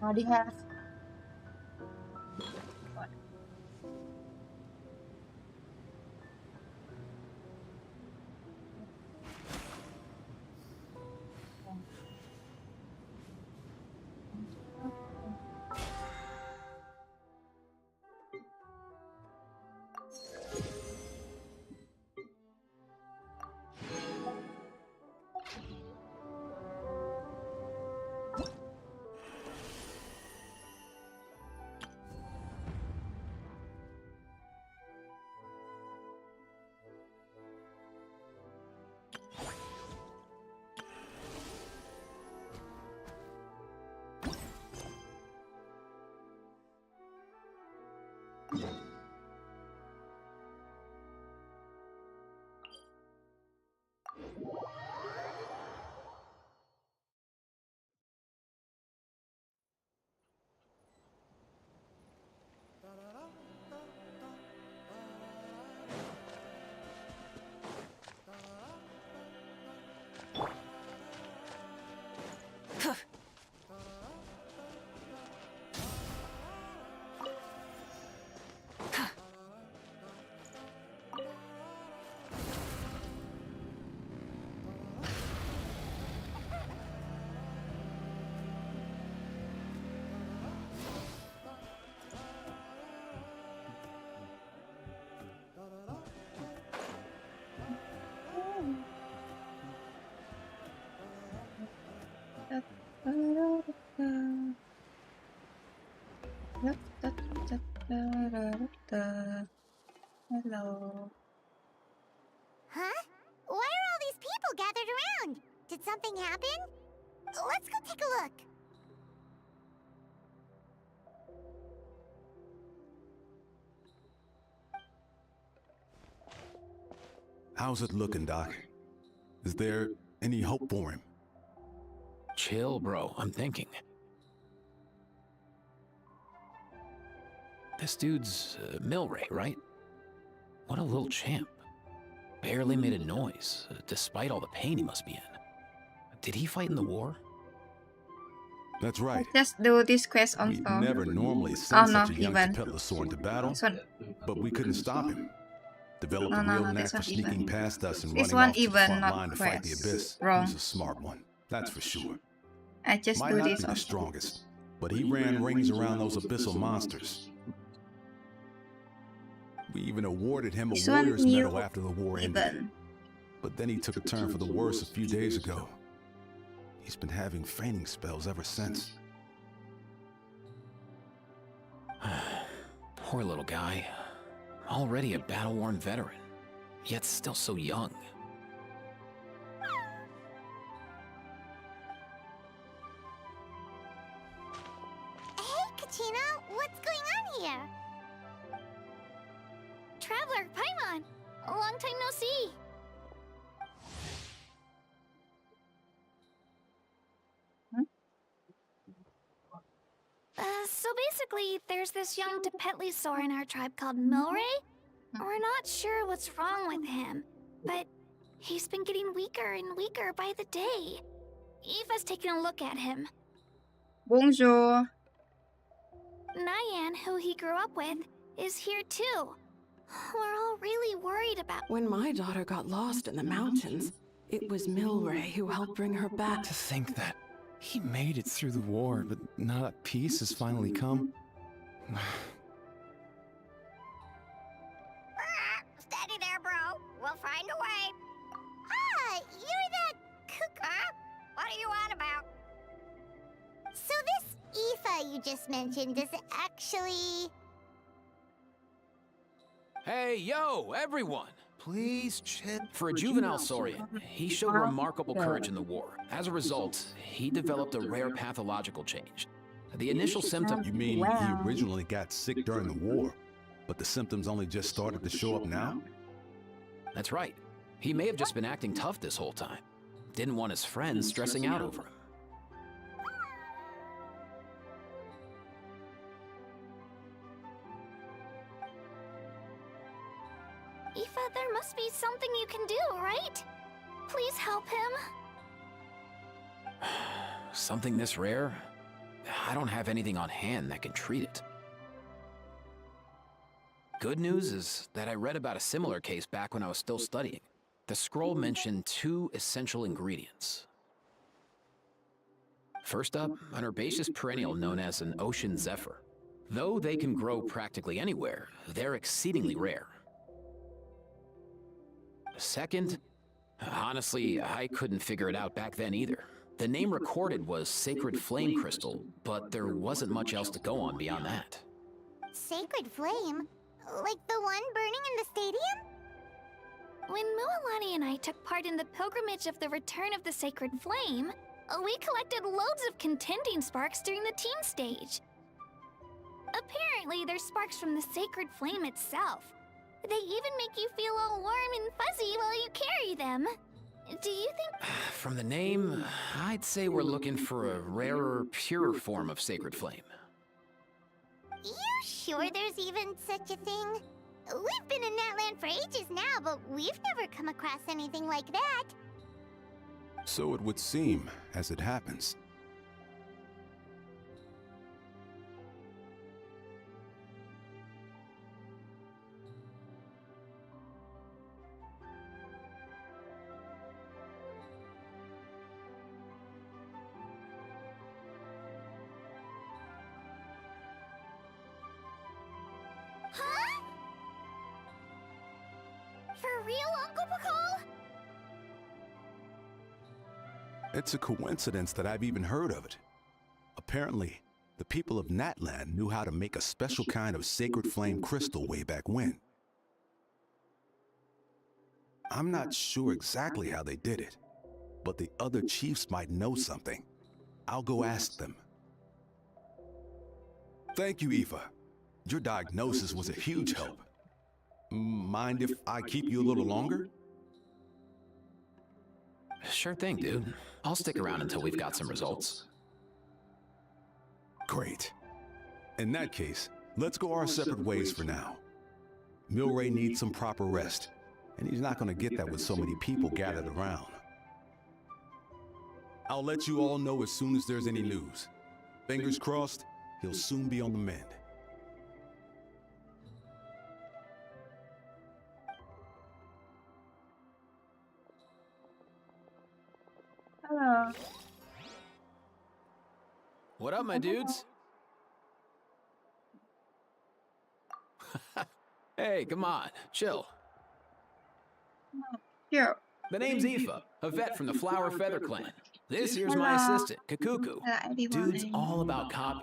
already have. Hello. Huh? Why are all these people gathered around? Did something happen? Let's go take a look. How's it looking, Doc? Is there any hope for him? Chill, bro. I'm thinking. This dude's Milray, right? What a little champ. Barely made a noise, despite all the pain he must be in. Did he fight in the war? That's right. Let's just do this quest on We phone. never normally send no, such a young even. Tapetlasaur into battle, This one. but we couldn't stop him. Developed No, a no, real no, knack this for one sneaking even. past us and This running one off to the even, front not line to fight the quest. Abyss. Wrong. He's a smart one, that's for sure. I just Might do not this be on the strongest, but he ran rings around those abyssal monsters. We even awarded him a This one Warrior's new Medal after the war ended. even. But then he took a turn for the worse a few days ago. He's been having fainting spells ever since. Poor little guy. Already a battle-worn veteran, yet still so young. Hey, Katina, what's going on here? Traveler, Paimon, a long time no see. So basically, there's this young Tapetlasaur in our tribe called Milray. We're not sure what's wrong with him, but he's been getting weaker and weaker by the day. Eva's taking a look at him. Bonjour. Nyan, who he grew up with, is here too. We're all really worried about... When my daughter got lost in the mountains, it was Milray who helped bring her back. To think that he made it through the war, but now that peace has finally come. Steady there, bro. We'll find a way. Ah, you're that kook... Huh? What are you on about? So this Aoife you just mentioned is actually... Hey, yo, everyone! Please, Chip. For a juvenile Saurian, he showed remarkable courage in the war. As a result, he developed a rare pathological change. The initial symptom... You mean he originally got sick during the war, but the symptoms only just started to show up now? That's right. He may have just been acting tough this whole time. Didn't want his friends stressing out over him. Aoife, there must be something you can do, right? Please help him. Something this rare? I don't have anything on hand that can treat it. Good news is that I read about a similar case back when I was still studying. The scroll mentioned 2 essential ingredients. First up, an herbaceous perennial known as an ocean zephyr. Though they can grow practically anywhere, they're exceedingly rare. Second, honestly, I couldn't figure it out back then either. The name recorded was Sacred Flame Crystal, but there wasn't much else to go on beyond that. Sacred flame? Like the one burning in the stadium? When Mualani and I took part in the pilgrimage of the Return of the Sacred Flame, we collected loads of contending sparks during the team stage. Apparently, they're sparks from the Sacred Flame itself. They even make you feel all warm and fuzzy while you carry them. Do you think... From the name, I'd say we're looking for a rarer, purer form of Sacred Flame. You sure there's even such a thing? We've been in Natlan for ages now, but we've never come across anything like that. So it would seem, as it happens. Huh? For real, Uncle Bacall? It's a coincidence that I've even heard of it. Apparently, the people of Natlan knew how to make a special kind of sacred flame crystal way back when. I'm not sure exactly how they did it, but the other chiefs might know something. I'll go ask them. Thank you, Aoife. Your diagnosis was a huge help. Mind if I keep you a little longer? Sure thing, dude. I'll stick around until we've got some results. Great. In that case, let's go our separate ways for now. Milray needs some proper rest, and he's not going to get that with so many people gathered around. I'll let you all know as soon as there's any news. Fingers crossed, he'll soon be on the mend. Hello. What up, my dudes? Hey, come on, chill. Here. The name's Aoife, a vet from the Flower Feather Clan. This here's my Hello. assistant, Kakuku. Hello, everyone. Dude's all about We're...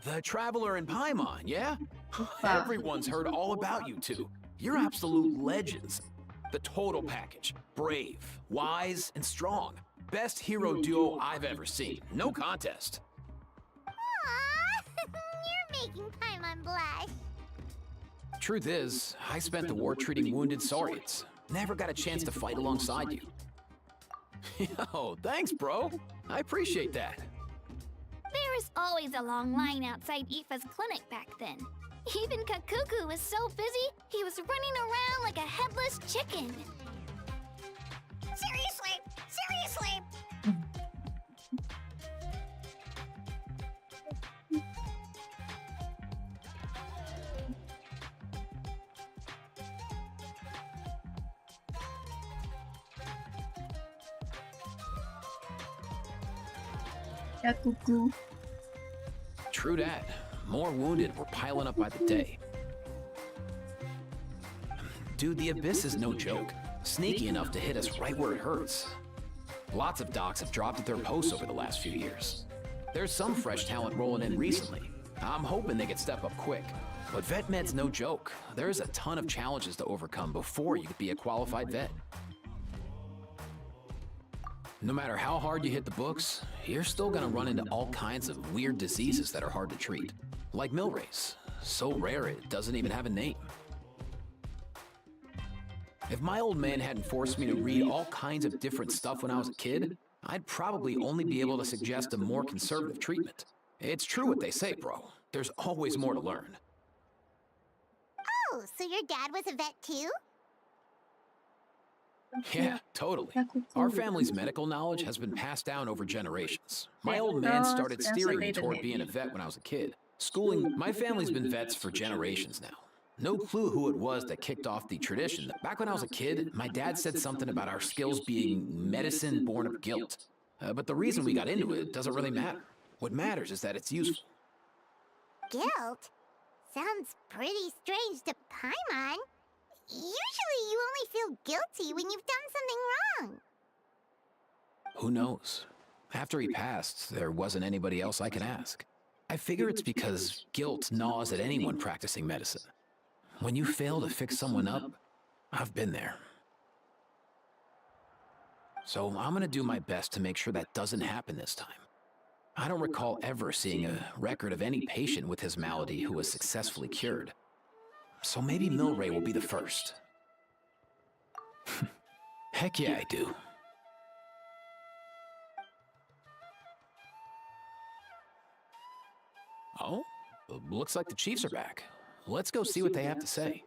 The Traveler in Paimon, yeah? Wow. Everyone's heard all about you two. You're absolute legends. The total package. Brave, wise, and strong. Best hero duo I've ever seen. No contest. Aww, you're making Paimon blush. Truth is, I spent the war treating wounded Saurians. Never got a chance to fight alongside you. Yo, thanks, bro. I appreciate that. There was always a long line outside Aoife's clinic back then. Even Kakuku was so busy, he was running around like a headless chicken. Seriously? Seriously? Yeah, cuckoo. True that. More wounded were piling up by the day. Dude, the Abyss is no joke. Sneaky enough to hit us right where it hurts. Lots of docs have dropped at their posts over the last few years. There's some fresh talent rolling in recently. I'm hoping they can step up quick. But vet med's no joke. There's a ton of challenges to overcome before you could be a qualified vet. No matter how hard you hit the books, you're still gonna run into all kinds of weird diseases that are hard to treat. Like Milray's. So rare it doesn't even have a name. If my old man hadn't forced me to read all kinds of different stuff when I was a kid, I'd probably only be able to suggest a more conservative treatment. It's true what they say, bro. There's always more to learn. Oh, so your dad was a vet too? Yeah, totally. Ya cuckoo. Our family's medical knowledge has been passed down over generations. My Yeah, old man todos started han steering me salido toward de being a ahí. vet when I was a kid. Schooling, my family's been vets for generations now. No clue who it was that kicked off the tradition. Back when I was a kid, my dad said something about our skills being medicine born of guilt. But the reason we got into it doesn't really matter. What matters is that it's useful. Guilt? Sounds pretty strange to Paimon. Usually you only feel guilty when you've done something wrong. Who knows? After he passed, there wasn't anybody else I could ask. I figure it's because guilt gnaws at anyone practicing medicine. When you fail to fix someone up, I've been there. So I'm gonna do my best to make sure that doesn't happen this time. I don't recall ever seeing a record of any patient with his malady who was successfully cured. So maybe Milray will be the first. Heck yeah, I do. Oh, looks like the Chiefs are back. Let's go see what they have to say.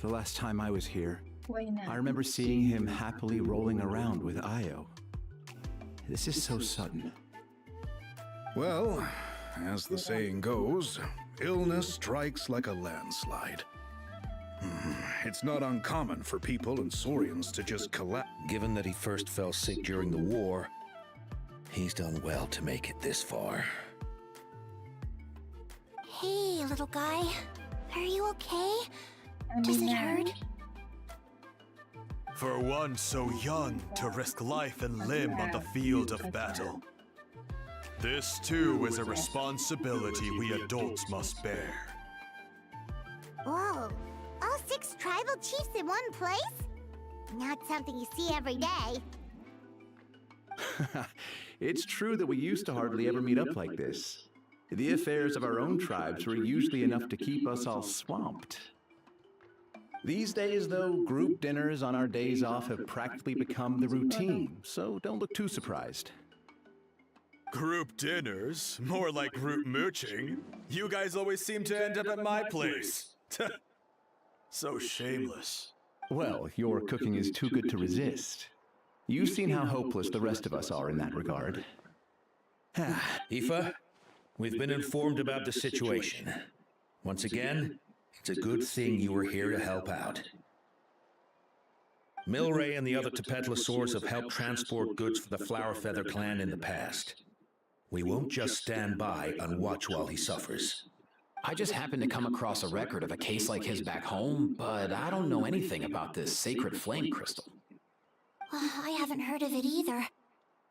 The last time I was here, Buena. I remember seeing him happily rolling around with Io. This is so sudden. Well, as the saying goes, illness strikes like a landslide. It's not uncommon for people and Saurians to just collapse. Given that he first fell sick during the war, he's done well to make it this far. Hey, little guy. Are you okay? I Does mean, it hurt? For one so young to risk life and limb on the field of battle. This too is a responsibility we adults must bear. Whoa. All 6 tribal chiefs in one place? Not something you see every day. It's true that we used to hardly ever meet up like this. The affairs of our own tribes were usually enough to keep us all swamped. These days, though, group dinners on our days off have practically become the routine, so don't look too surprised. Group dinners? More like group mooching. You guys always seem to end up at my place. So shameless. Well, your cooking is too good to resist. You've seen how hopeless the rest of us are in that regard. Aoife, we've been informed about the situation. Once again, it's a good thing you were here to help out. Milray and the other Tepetlosaurs have helped transport goods for the Flower Feather clan in the past. We won't just stand by and watch while he suffers. I just happened to come across a record of a case like his back home, but I don't know anything about this sacred flame crystal. I haven't heard of it either.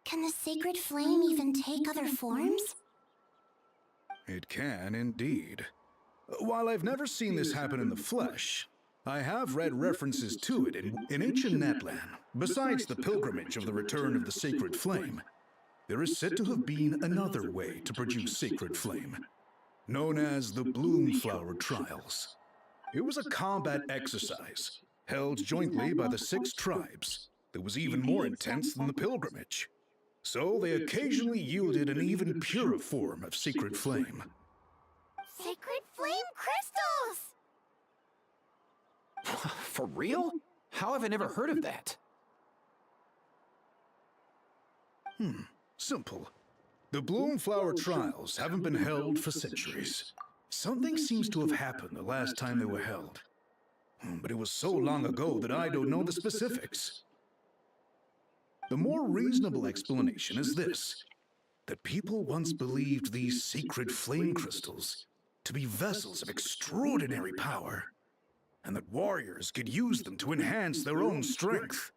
Can the sacred flame even take other forms? It can indeed. While I've never seen this happen in the flesh, I have read references to it in ancient Natlan. Besides the pilgrimage of the return of the sacred flame, there is said to have been another way to produce sacred flame, known as the Bloomflower Trials. It was a combat exercise held jointly by the 6 tribes that was even more intense than the pilgrimage. So they occasionally yielded an even purer form of sacred flame. Sacred flame crystals! For real? How have I never heard of that? Simple. The Bloomflower Trials haven't been held for centuries. Something seems to have happened the last time they were held. But it was so long ago that I don't know the specifics. The more reasonable explanation is this: that people once believed these sacred flame crystals to be vessels of extraordinary power, and that warriors could use them to enhance their own strength.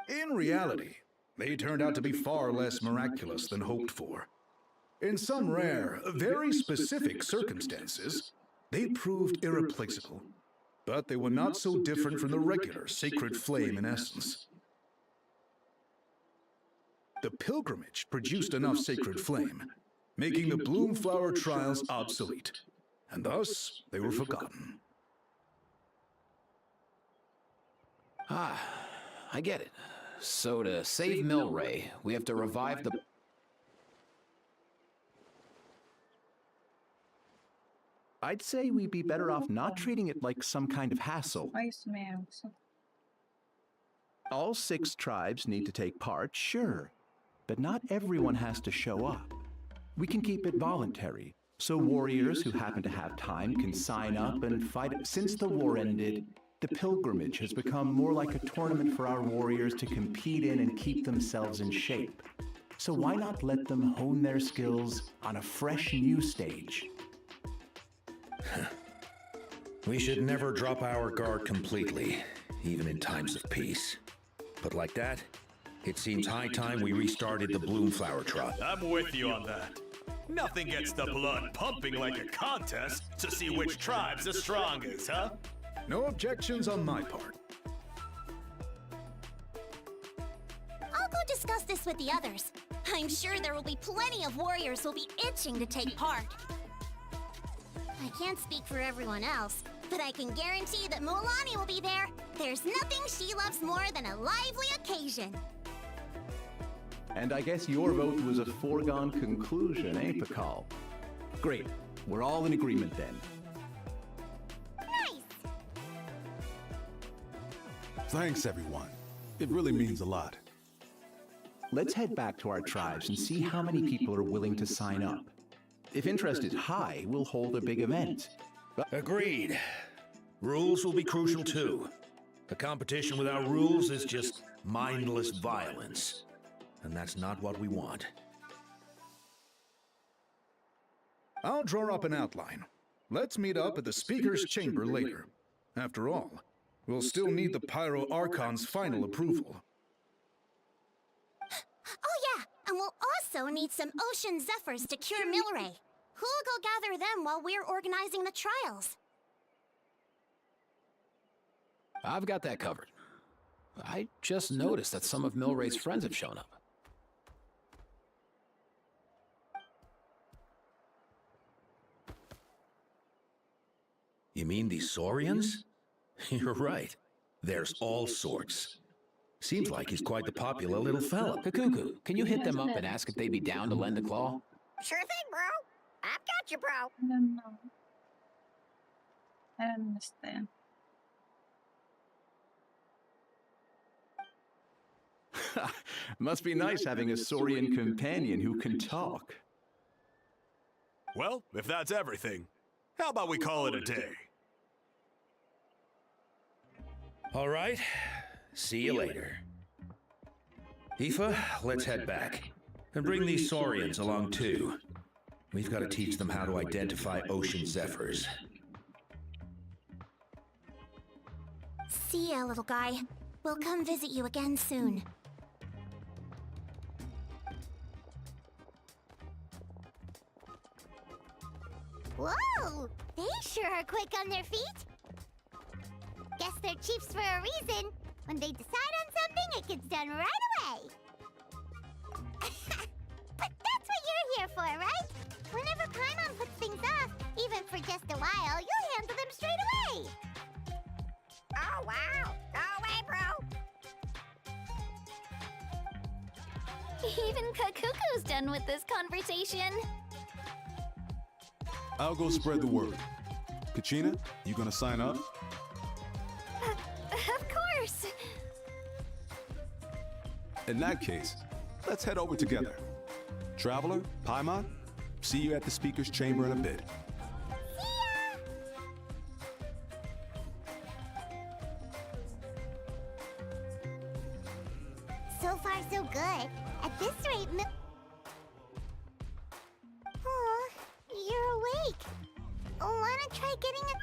In reality, they turned out to be far less miraculous than hoped for. In some rare, very specific circumstances, they proved irreplaceable, but they were not so different from the regular sacred flame in essence. The pilgrimage produced enough sacred flame, making the Bloomflower Trials obsolete, and thus they were forgotten. Ah, I get it. So to save Milray, we have to revive the... I'd say we'd be better off not treating it like some kind of hassle. Oh, isso mesmo. All 6 tribes need to take part, sure, but not everyone has to show up. We can keep it voluntary, so warriors who happen to have time can sign up and fight. Since the war ended, the pilgrimage has become more like a tournament for our warriors to compete in and keep themselves in shape. So why not let them hone their skills on a fresh new stage? We should never drop our guard completely, even in times of peace. But like that, it seems high time we restarted the Bloomflower Tribe. I'm with you on that. Nothing gets the blood pumping like a contest to see which tribe's the strongest, huh? No objections on my part. I'll go discuss this with the others. I'm sure there will be plenty of warriors who'll be itching to take part. I can't speak for everyone else, but I can guarantee that Mualani will be there. There's nothing she loves more than a lively occasion. And I guess your vote was a foregone conclusion, eh, Pakal? Great. We're all in agreement then. Nice! Thanks, everyone. It really means a lot. Let's head back to our tribes and see how many people are willing to sign up. If interest is high, we'll hold a big event. Agreed. Rules will be crucial too. A competition without rules is just mindless violence. And that's not what we want. I'll draw up an outline. Let's meet up at the Speaker's Chamber later. After all, we'll still need the Pyro Archon's final approval. Oh yeah, and we'll also need some Ocean Zephyrs to cure Milray. Who'll go gather them while we're organizing the trials? I've got that covered. I just noticed that some of Milray's friends have shown up. You mean these Saurians? You're right. There's all sorts. Seems like he's quite the popular little fella. Kakuku, can you hit them up and ask if they'd be down to lend a claw? Sure thing, bro. I've got you, bro. I don't know. I don't understand. Must be nice having a Saurian companion who can talk. Well, if that's everything, how about we call it a day? All right. See you later. Aoife, let's head back. And bring these Saurians along too. We've got to teach them how to identify ocean zephyrs. See ya, little guy. We'll come visit you again soon. Whoa! They sure are quick on their feet. Guess they're chiefs for a reason. When they decide on something, it gets done right away. But that's what you're here for, right? Whenever Paimon puts things off, even for just a while, you'll handle them straight away. Oh, wow. Go away, bro. Even Kakuku's done with this conversation. I'll go spread the word. Kachina, you gonna sign up? Of course. In that case, let's head over together. Traveler, Paimon, see you at the Speaker's Chamber in a bit. So far, so good. At this rate, oh, you're awake. Wanna try getting a...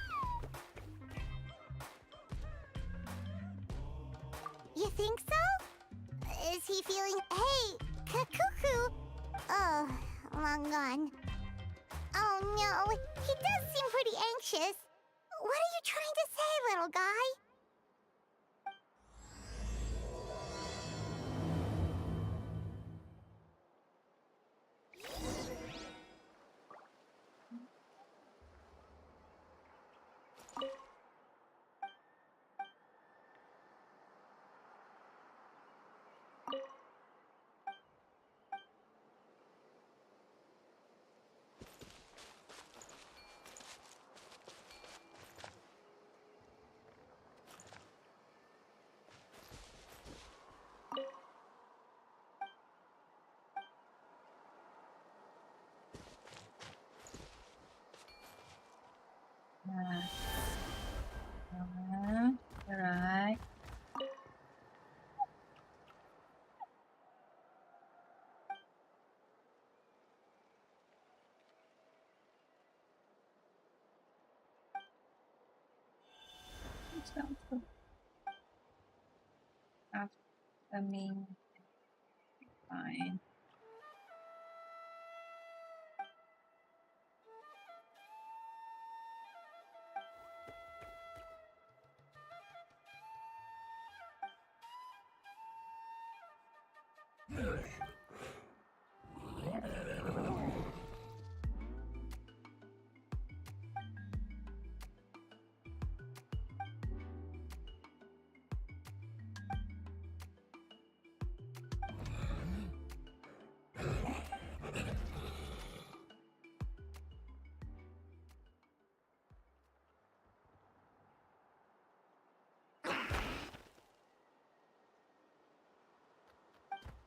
You think so? Is he feeling... Hey, Kakuku! Oh, long gone. Oh no, he does seem pretty anxious. What are you trying to say, little guy? Alright. Sounds good. After me, fine.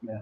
Yeah.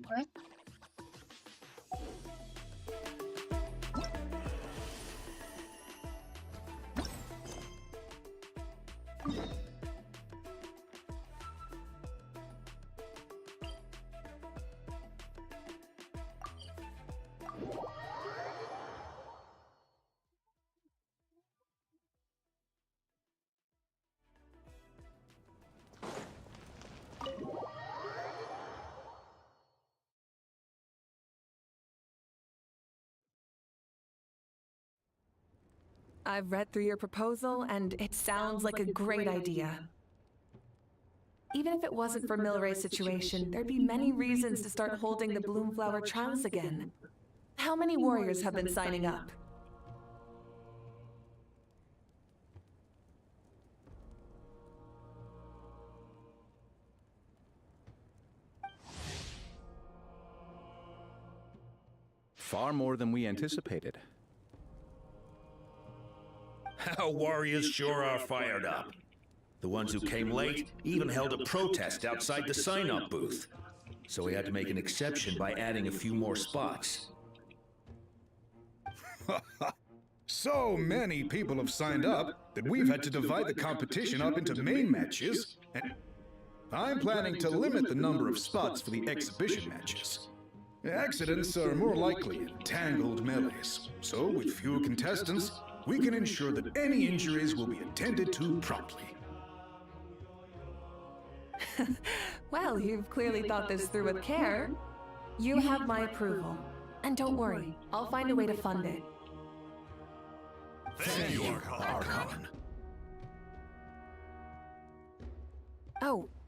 What? I've read through your proposal, and it sounds like a great idea. Even if it wasn't for Milray's situation, there'd be many reasons to start holding the Bloomflower trials again. How many warriors have been signing up? Far more than we anticipated. Our warriors sure are fired up. The ones who came late even held a protest outside the sign-up booth. So we had to make an exception by adding a few more spots. So many people have signed up that we've had to divide the competition up into main matches, and I'm planning to limit the number of spots for the exhibition matches. Accidents are more likely in tangled melees, so with fewer contestants, we can ensure that any injuries will be attended to promptly. Well, you've clearly thought this through with care. You have my approval. And don't worry, I'll find a way to fund it. Thank you, Archon.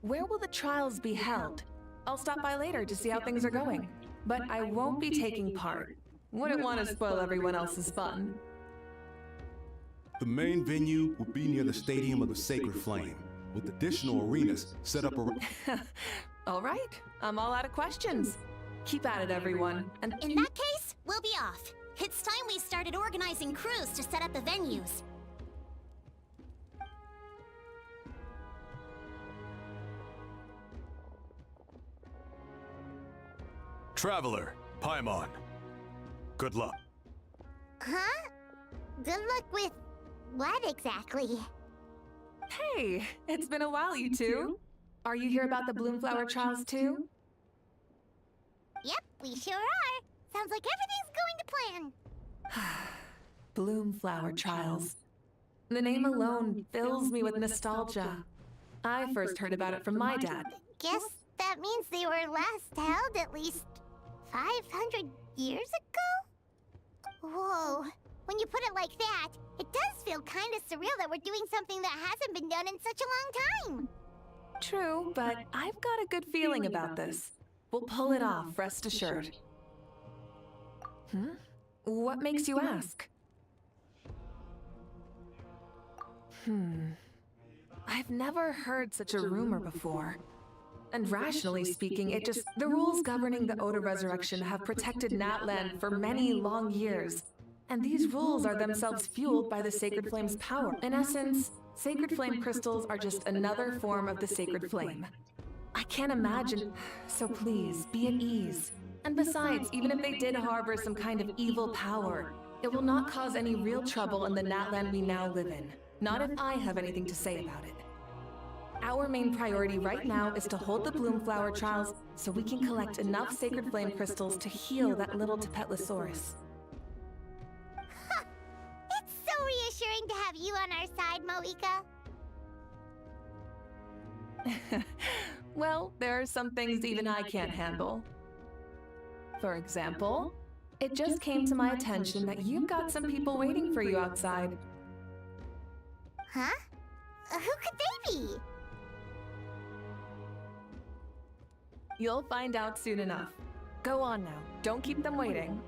Where will the trials be held? I'll stop by later to see how things are going. But I won't be taking part. Wouldn't want to spoil everyone else's fun. The main venue will be near the Stadium of the Sacred Flame, with additional arenas set up around. All right, I'm all out of questions. Keep at it, everyone. And In that case, we'll be off. It's time we started organizing crews to set up the venues. Traveler, Paimon. Good luck. Huh? Good luck with what exactly? Hey, it's been a while, you two. Are you here about the Bloomflower trials too? Yep, we sure are. Sounds like everything's going to plan. Bloomflower trials. The name alone fills me with nostalgia. I first heard about it from my dad. Guess that means they were last held at least 500 years ago? Whoa. When you put it like that, it does feel kind of surreal that we're doing something that hasn't been done in such a long time. True, but I've got a good feeling about this. We'll pull it off, rest assured. What makes you ask? I've never heard such a rumor before. And rationally speaking, the rules governing the Oda Resurrection have protected Natlan for many long years. And these rules are themselves fueled by the Sacred Flame's power. In essence, Sacred Flame crystals are just another form of the Sacred Flame. I can't imagine, so please, be at ease. And besides, even if they did harbor some kind of evil power, it will not cause any real trouble in the Natlan we now live in. Not if I have anything to say about it. Our main priority right now is to hold the Bloomflower trials so we can collect enough Sacred Flame crystals to heal that little Tapetlosaurus. It's so reassuring to have you on our side, Moika. Well, there are some things even I can't handle. For example, it just came to my attention that you've got some people waiting for you outside. Huh? Who could they be? You'll find out soon enough. Go on now, don't keep them waiting.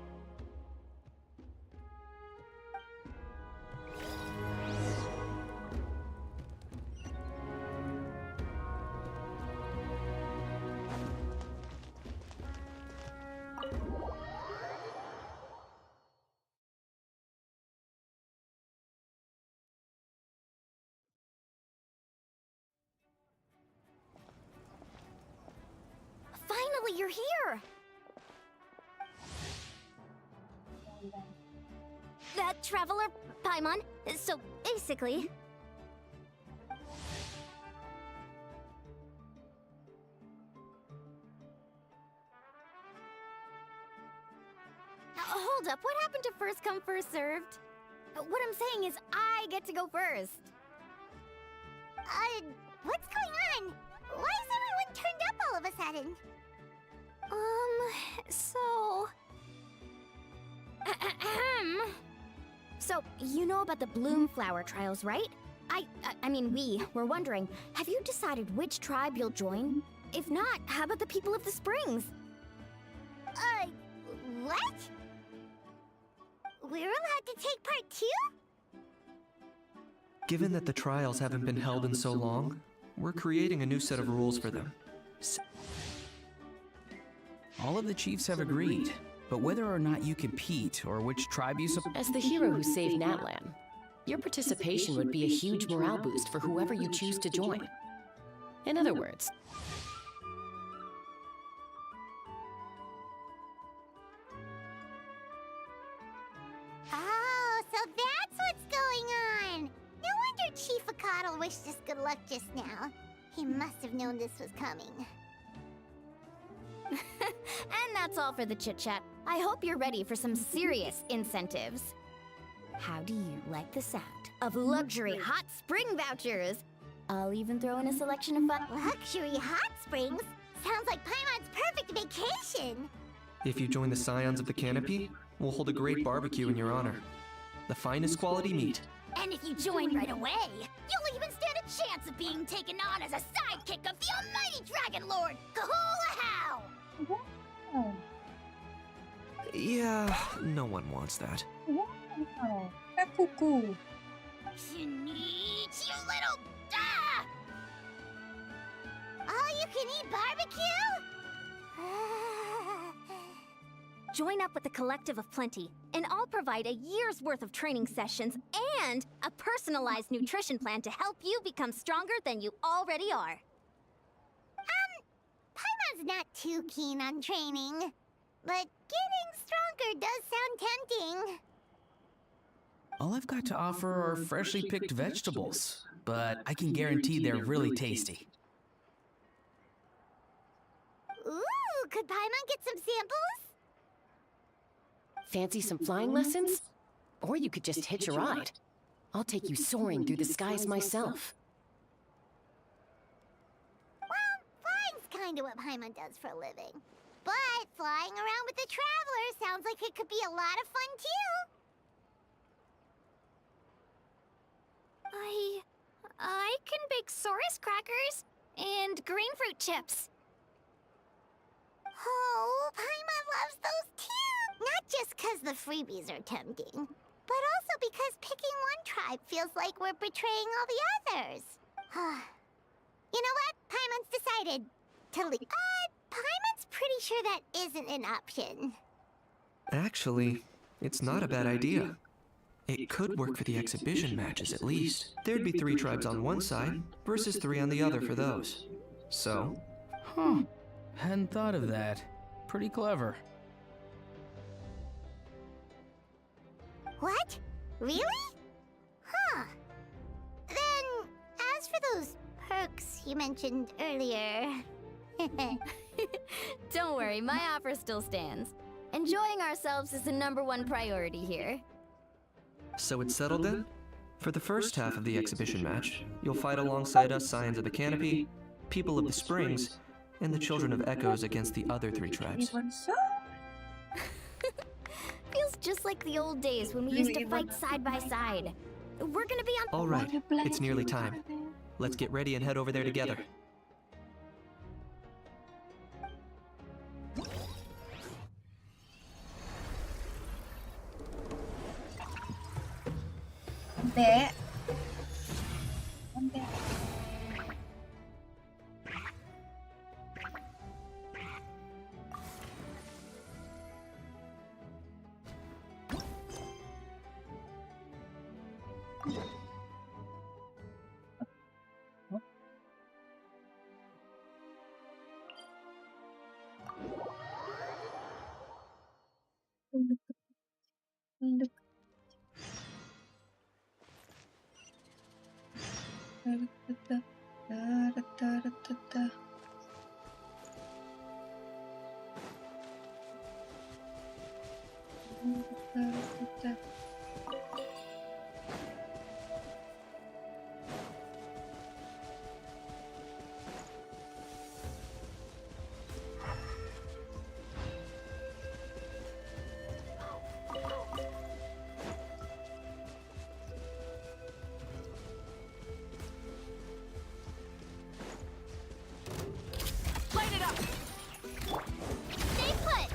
Finally, you're here! That traveler, Paimon, so basically... Hold up, what happened to first come, first served? What I'm saying is I get to go first. What's going on? Why is everyone turned up all of a sudden? So... So, you know about the Bloomflower trials, right? I mean, we were wondering, have you decided which tribe you'll join? If not, how about the people of the Springs? What? We're allowed to take part too? Given that the trials haven't been held in so long, we're creating a new set of rules for them. All of the chiefs have agreed, but whether or not you compete or which tribe you support... As the hero who saved Natlan, your participation would be a huge morale boost for whoever you choose to join. In other words... Oh, so that's what's going on! No wonder Chief Akatl wished us good luck just now. He must have known this was coming. And that's all for the chit-chat. I hope you're ready for some serious incentives. How do you like the sound of luxury hot spring vouchers? I'll even throw in a selection of fun... Luxury hot springs? Sounds like Paimon's perfect vacation! If you join the Scions of the Canopy, we'll hold a great barbecue in your honor. The finest quality meat. And if you join right away, you'll even stand a chance of being taken on as a sidekick of the almighty Dragon Lord, Kahula-How! Wow. Yeah, no one wants that. Wow. Kakuku. You little... Ah! All-you-can-eat barbecue? Join up with the Collective of Plenty, and I'll provide a year's worth of training sessions and a personalized nutrition plan to help you become stronger than you already are. Paimon's not too keen on training, but getting stronger does sound tempting. All I've got to offer are freshly picked vegetables, but I can guarantee they're really tasty. Ooh, could Paimon get some samples? Fancy some flying lessons? Or you could just hitch a ride. I'll take you soaring through the skies myself. Well, flying's kinda what Paimon does for a living. But flying around with the Traveler sounds like it could be a lot of fun too. I can bake Saurus crackers and green fruit chips. Oh, Paimon loves those too! Not just 'cause the freebies are tempting, but also because picking one tribe feels like we're betraying all the others. You know what? Paimon's decided to leave. Paimon's pretty sure that isn't an option. Actually, it's not a bad idea. It could work for the exhibition matches at least. There'd be 3 tribes on one side versus 3 on the other for those. So? Huh. Hadn't thought of that. Pretty clever. What? Really? Huh. Then, as for those perks you mentioned earlier... Don't worry, my offer still stands. Enjoying ourselves is the #1 priority here. So it's settled then? For the first half of the exhibition match, you'll fight alongside us Scions of the Canopy, People of the Springs, and the Children of Echoes against the other 3 tribes. Feels just like the old days when we used to fight side by side. We're gonna be on... All right, it's nearly time. Let's get ready and head over there together. There. Light it up! Stay put!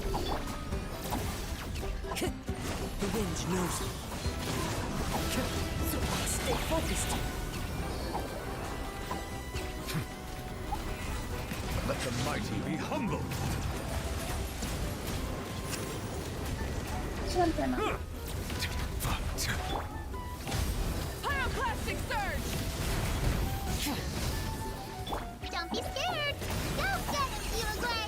The wind knows me. So stay focused. Let the mighty be humble. Pyroclastic surge! Don't be scared! Go get him, Uruguay!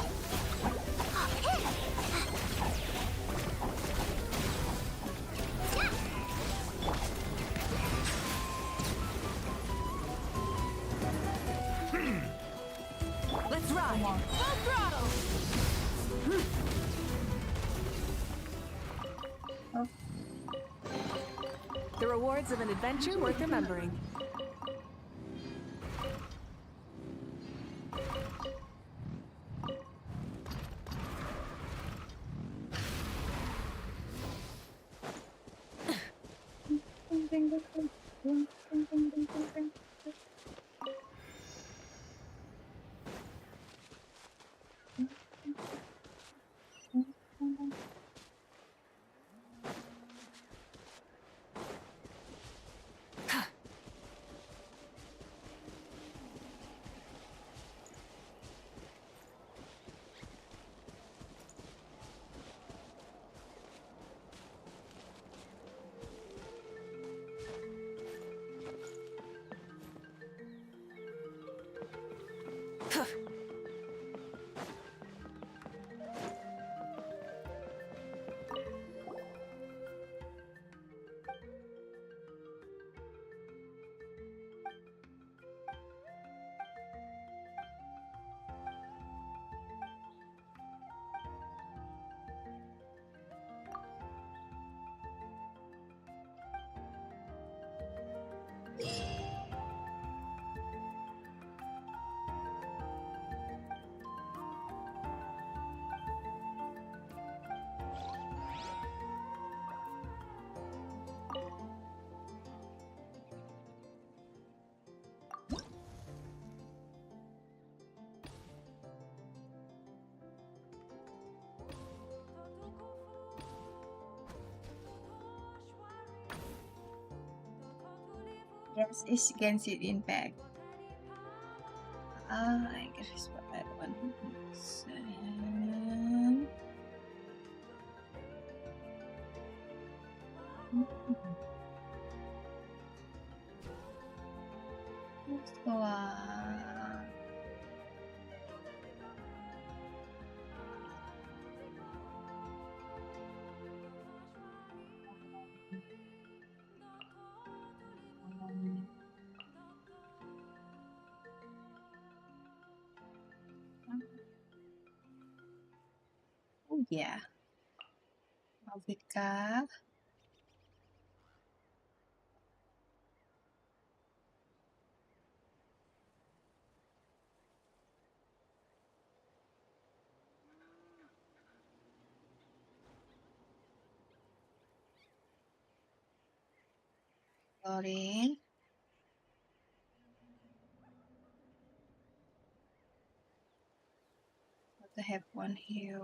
Let's ride! Full throttle! The rewards of an adventure worth remembering. Yes, it's Genshin Impact. I guess it's what I want. Let's go on. Oh yeah, Malvika. Sorry. I have one here.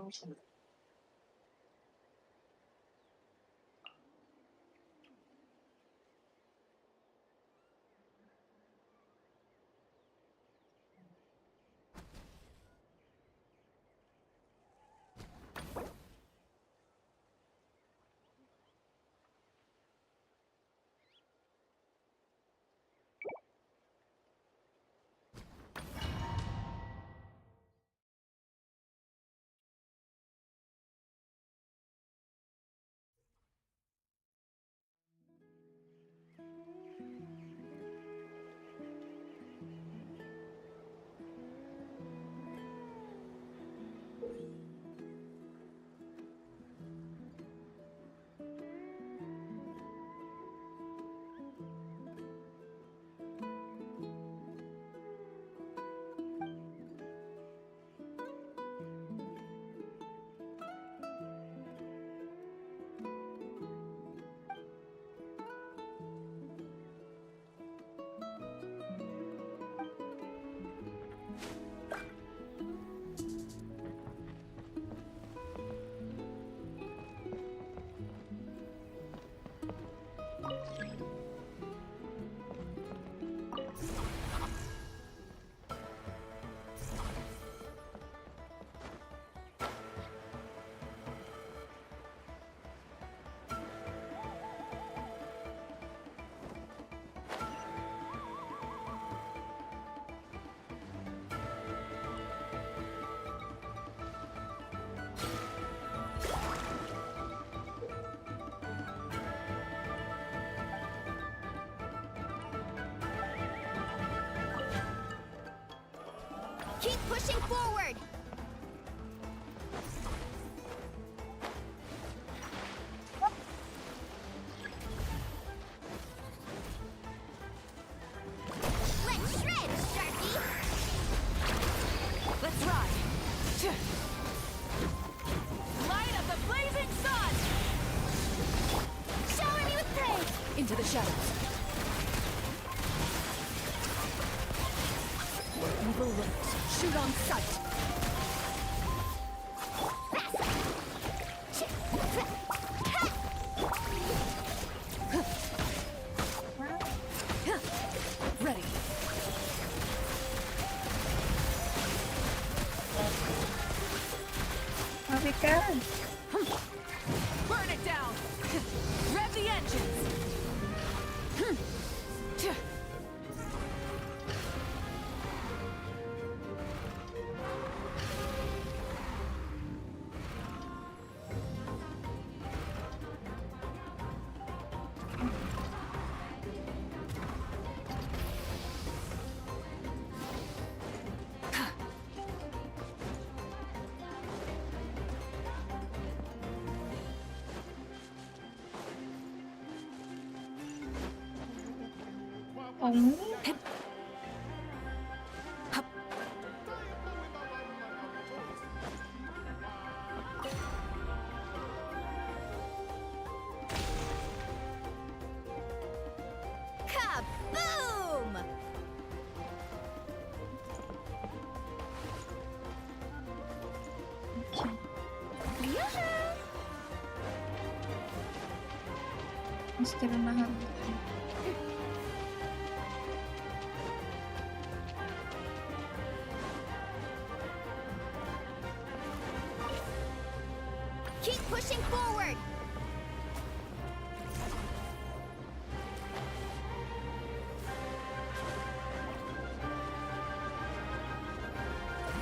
Keep pushing forward! Let's shred, Sharky! Let's ride! Light up the blazing sun! Shower me with praise! Into the shadows. Where evil lurks, shoot on sight! Ready. Malvika. Burn it down! Rev the engines! Ống. Kaboom! Mesti menahan. Keep pushing forward.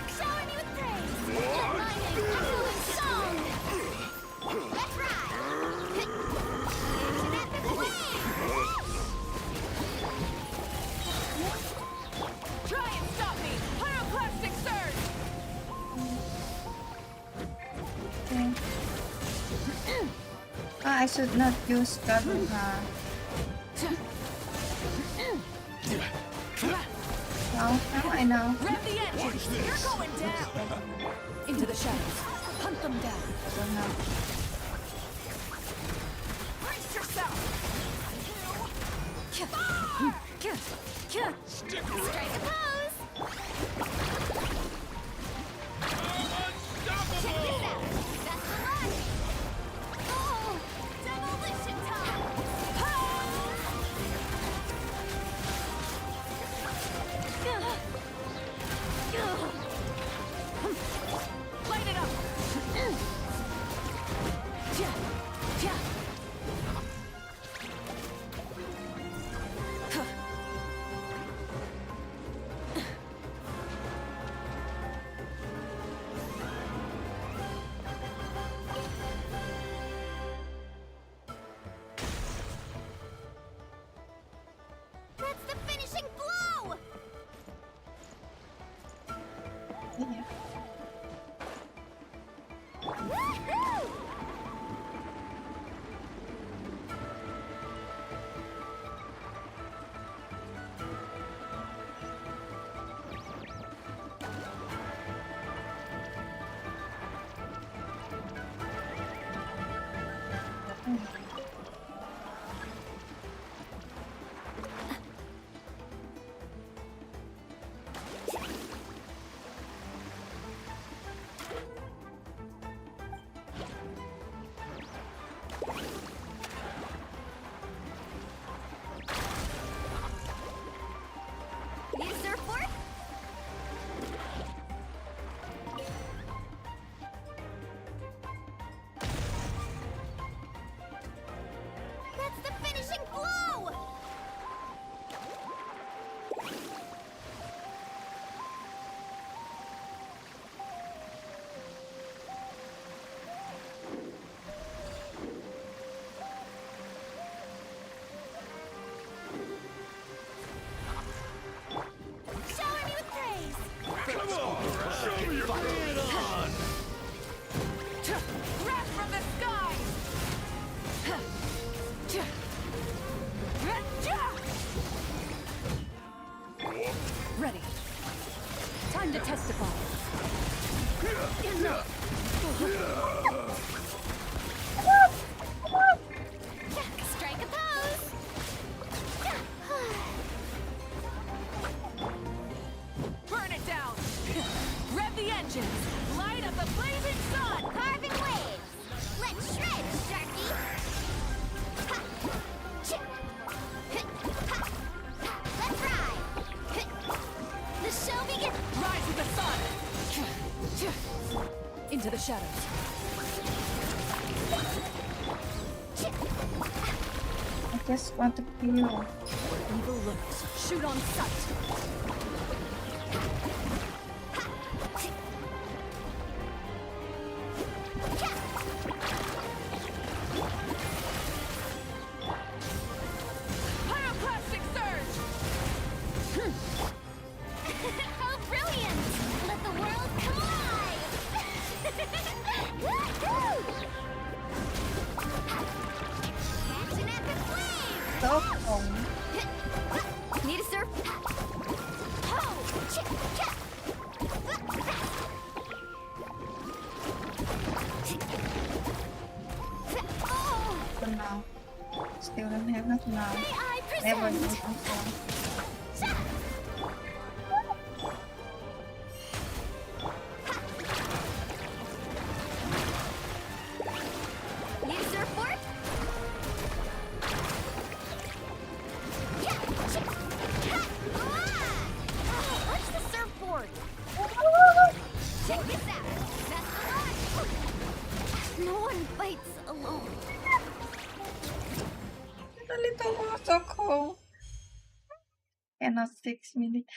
Shower me with praise. Let my name echo in song. Let's ride. Ancient at the flame. Try and stop me! Pyroclastic surge! Okay. I should not use Gamergirl. Now I know. Rev the engines! You're going down! Into the shadows. Hunt them down. Don't know. Brace yourself! Stick around. Strike a pose. Check this out. That's the launch. Oh, demolition time. Light it up! That's the finishing blow. Yeah. Woohoo! Need a surfboard? That's the finishing blow! Shower me with praise! Come on! Show me your bring it on! Wrath from the skies! Ready. Time to testify. Strike a pose! Burn it down! Rev the engines! Light up the blazing sun! Carving waves! Let's shred, Sharky! Ha! Chip! Ha! Let's ride! The show begins! Rise with the sun! Into the shadows. I just want to feel. Where evil lurks, shoot on sight! Pyroclastic surge! How brilliant! Let the world come alive! Woohoo! Action at the flame! So cold. Need a Never send. use before. Use surfboard. Where's the surfboard? Check this out. That's the one. No one fights alone. The little one so cool. Cannot 6 minutes.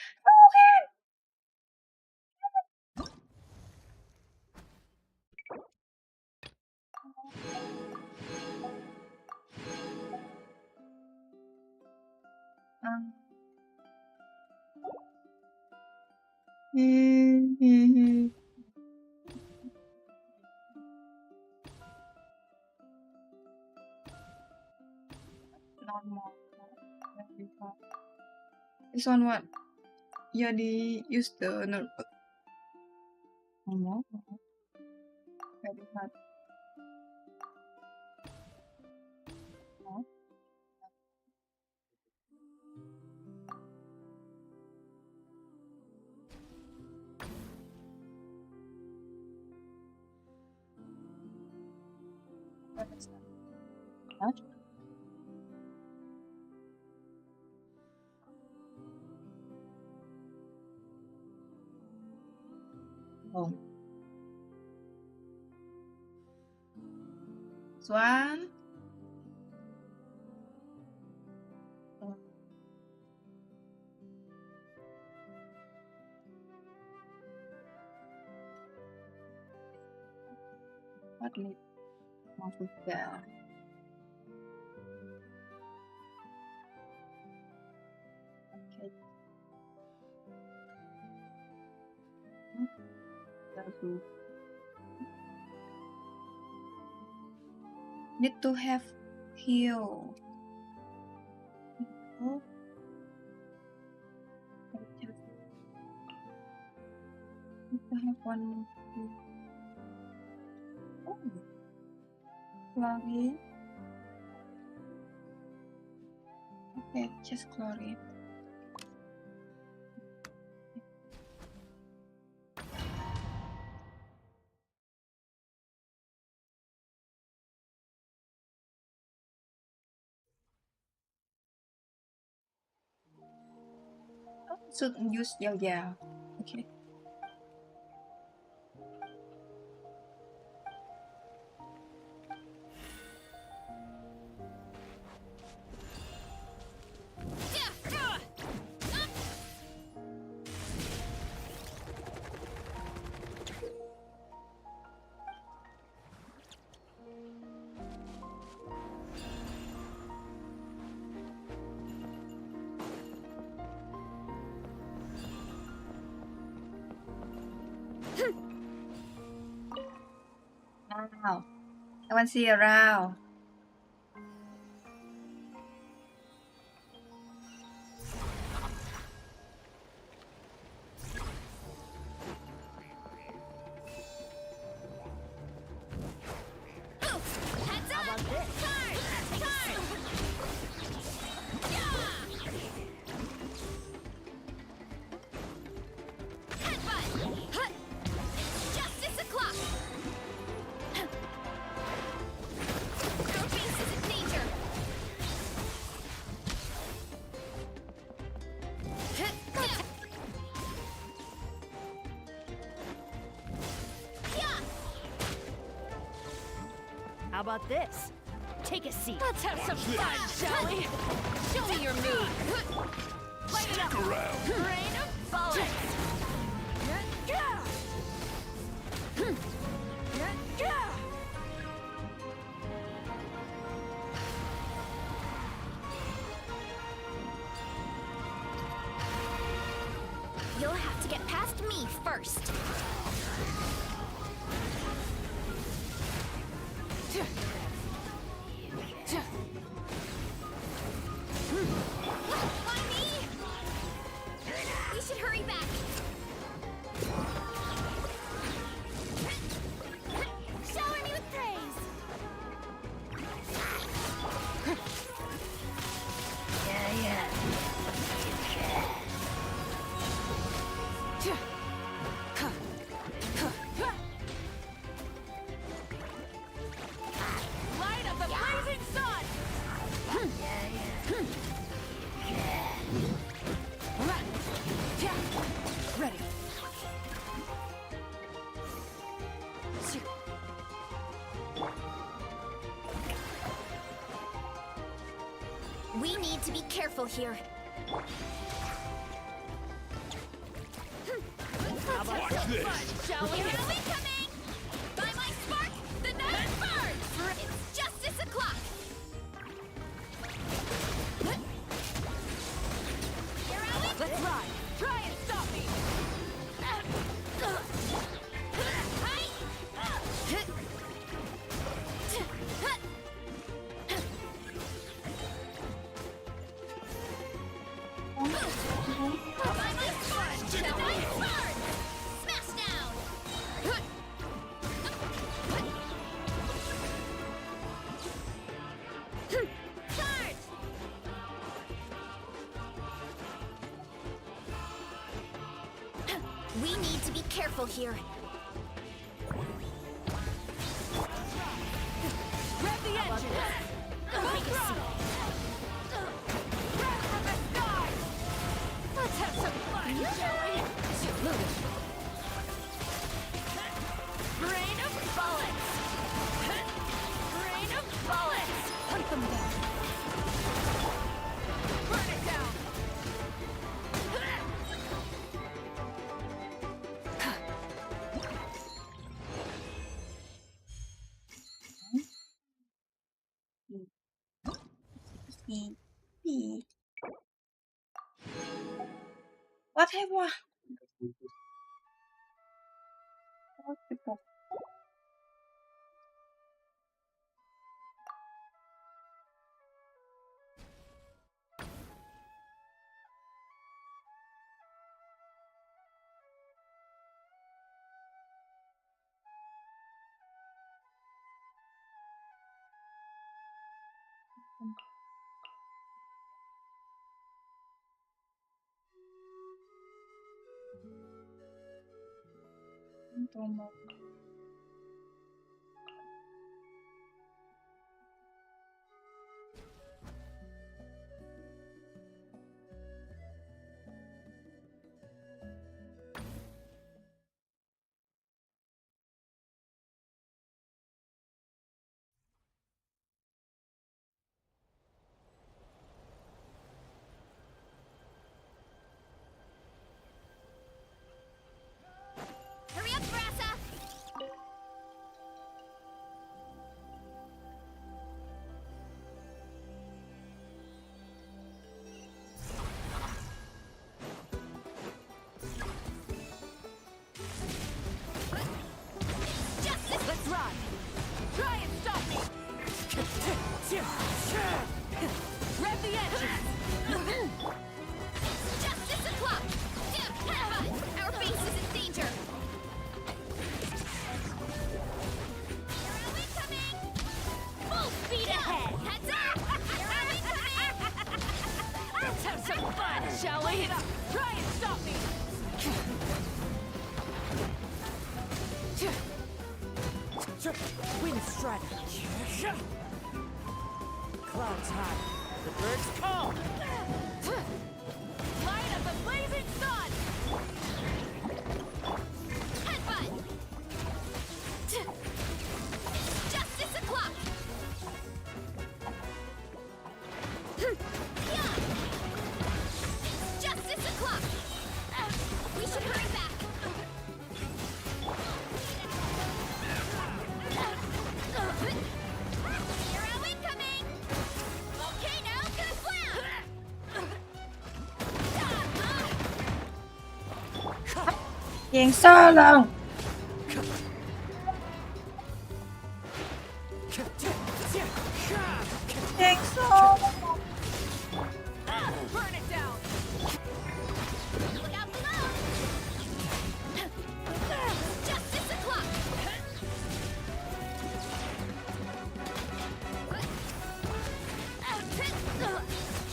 Normal. This one what? Yeah, they use the notebook. Normal. Very hard. No. What? Oh. This one. What need? Mouse bell. Okay. Baru. Need to have heal. Oh. Need to have one. Oh. Glory. Okay, just glory. Oh, should use yeah. Okay. Wow. I want to see around. How about this? Take a seat. Let's have some fun, shall we? Show me your move. Light it up. Rain of bullets. You'll have to get past me first. On me! We should hurry back. Shower me with praise. Yeah. to be careful here. Watch this! Shall we? Are we coming? By my spark, the night burns! It's justice o'clock! Here are we? Let's ride! Try and stop me! By my spark, the night burns! Smash down! Charge! We need to be careful here. Grab the engine! Take a seat. Grab from the sky! Let's have some fun, shall we? Rain of bullets! Rain of bullets! Hunt them down! Burn it down! Whatever. Hurry up, Brassa! Justice! Let's ride! Try and stop me! Grab the engine! Justice o'clock! Our base is in danger! Here are we coming? Full speed ahead! Heads up! Here are we coming? Let's have some fun, shall we? Try and stop me! Wind strategy. Clouds high. The birds call. Light of the blazing sun! Headbutt! Justice o'clock! Justice o'clock! We should hurry back! Here are we coming! Okay, now conflam! ยิงโซ่ลง ยิงโซ่ Burn it down! Look out below! Justice o'clock!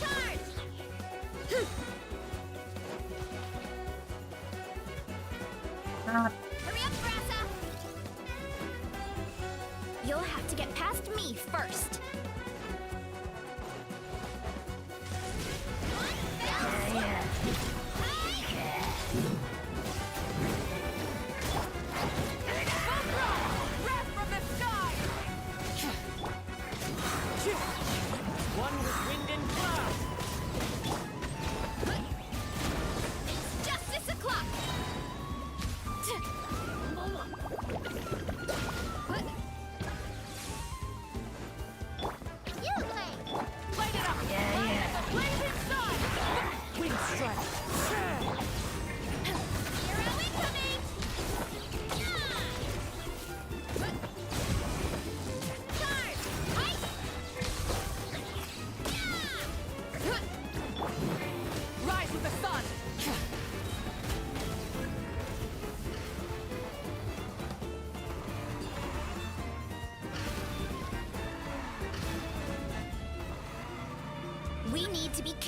Charge! Hurry up, Brassa! You'll have to get past me first. Wrath from the sky! One with wind and cloud!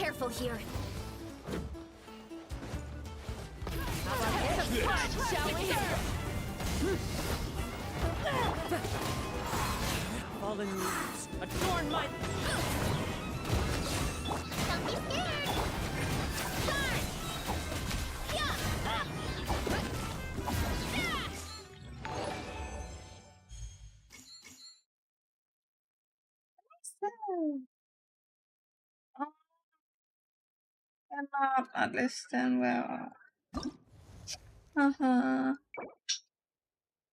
careful here. How about this fun, shall we? Fallen leaves adorn my... Don't be scared! Charge! Yeah! Oh, cannot understand well.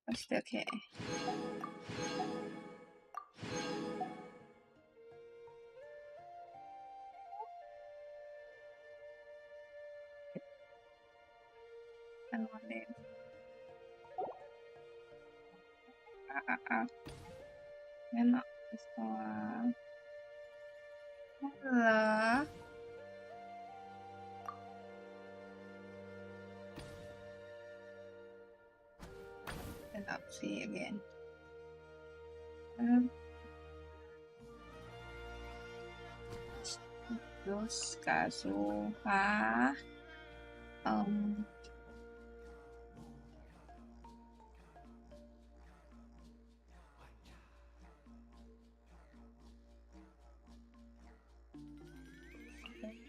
That's okay. Cannot live. Cannot restore. Hello. Cannot see again. Terus Kazuha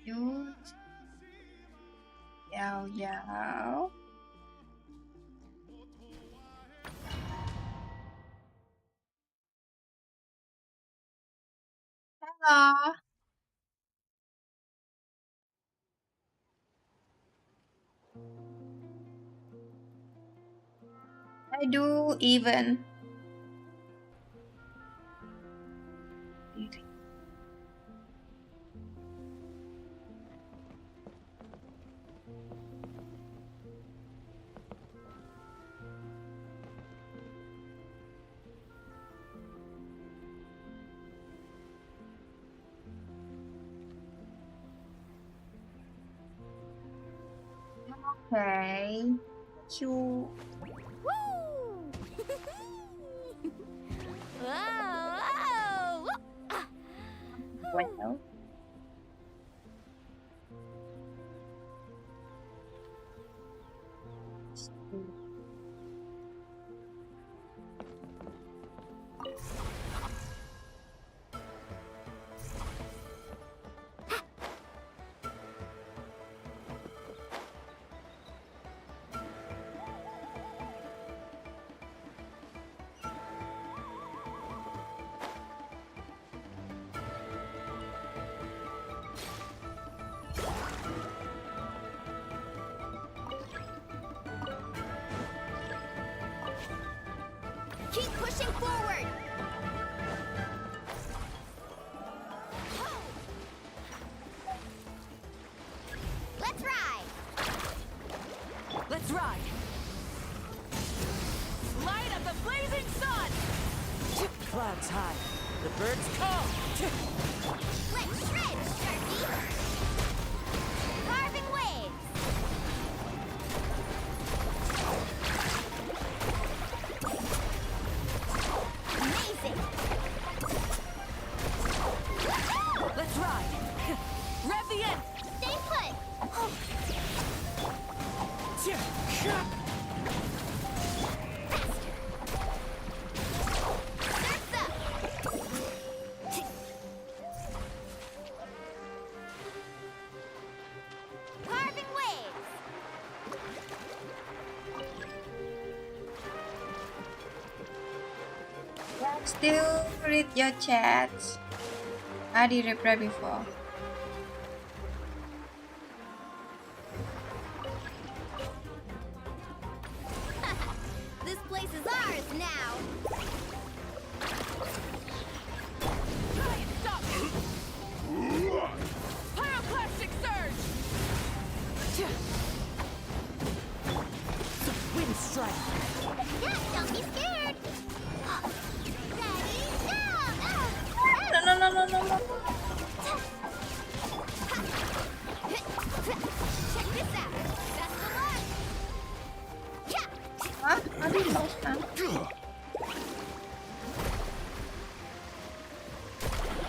use Yao Yao. Hello. I do even. Okay. You. Woo! Whoa! Well. Keep pushing forward! Let's ride! Let's ride! Light of the blazing sun! Clouds high, the birds call! Let's shred, Sharky! Carving waves! Amazing! Let's ride! Rev the end! Stay put! Surf's up! Carving waves! Still read your chats. I did reply before. This place is ours now! Stop! Pyroclastic surge! Wind strike! Yeah, don't be scared! Ready, now! No. Check this out! Best of luck! Yeah! Huh? I didn't understand.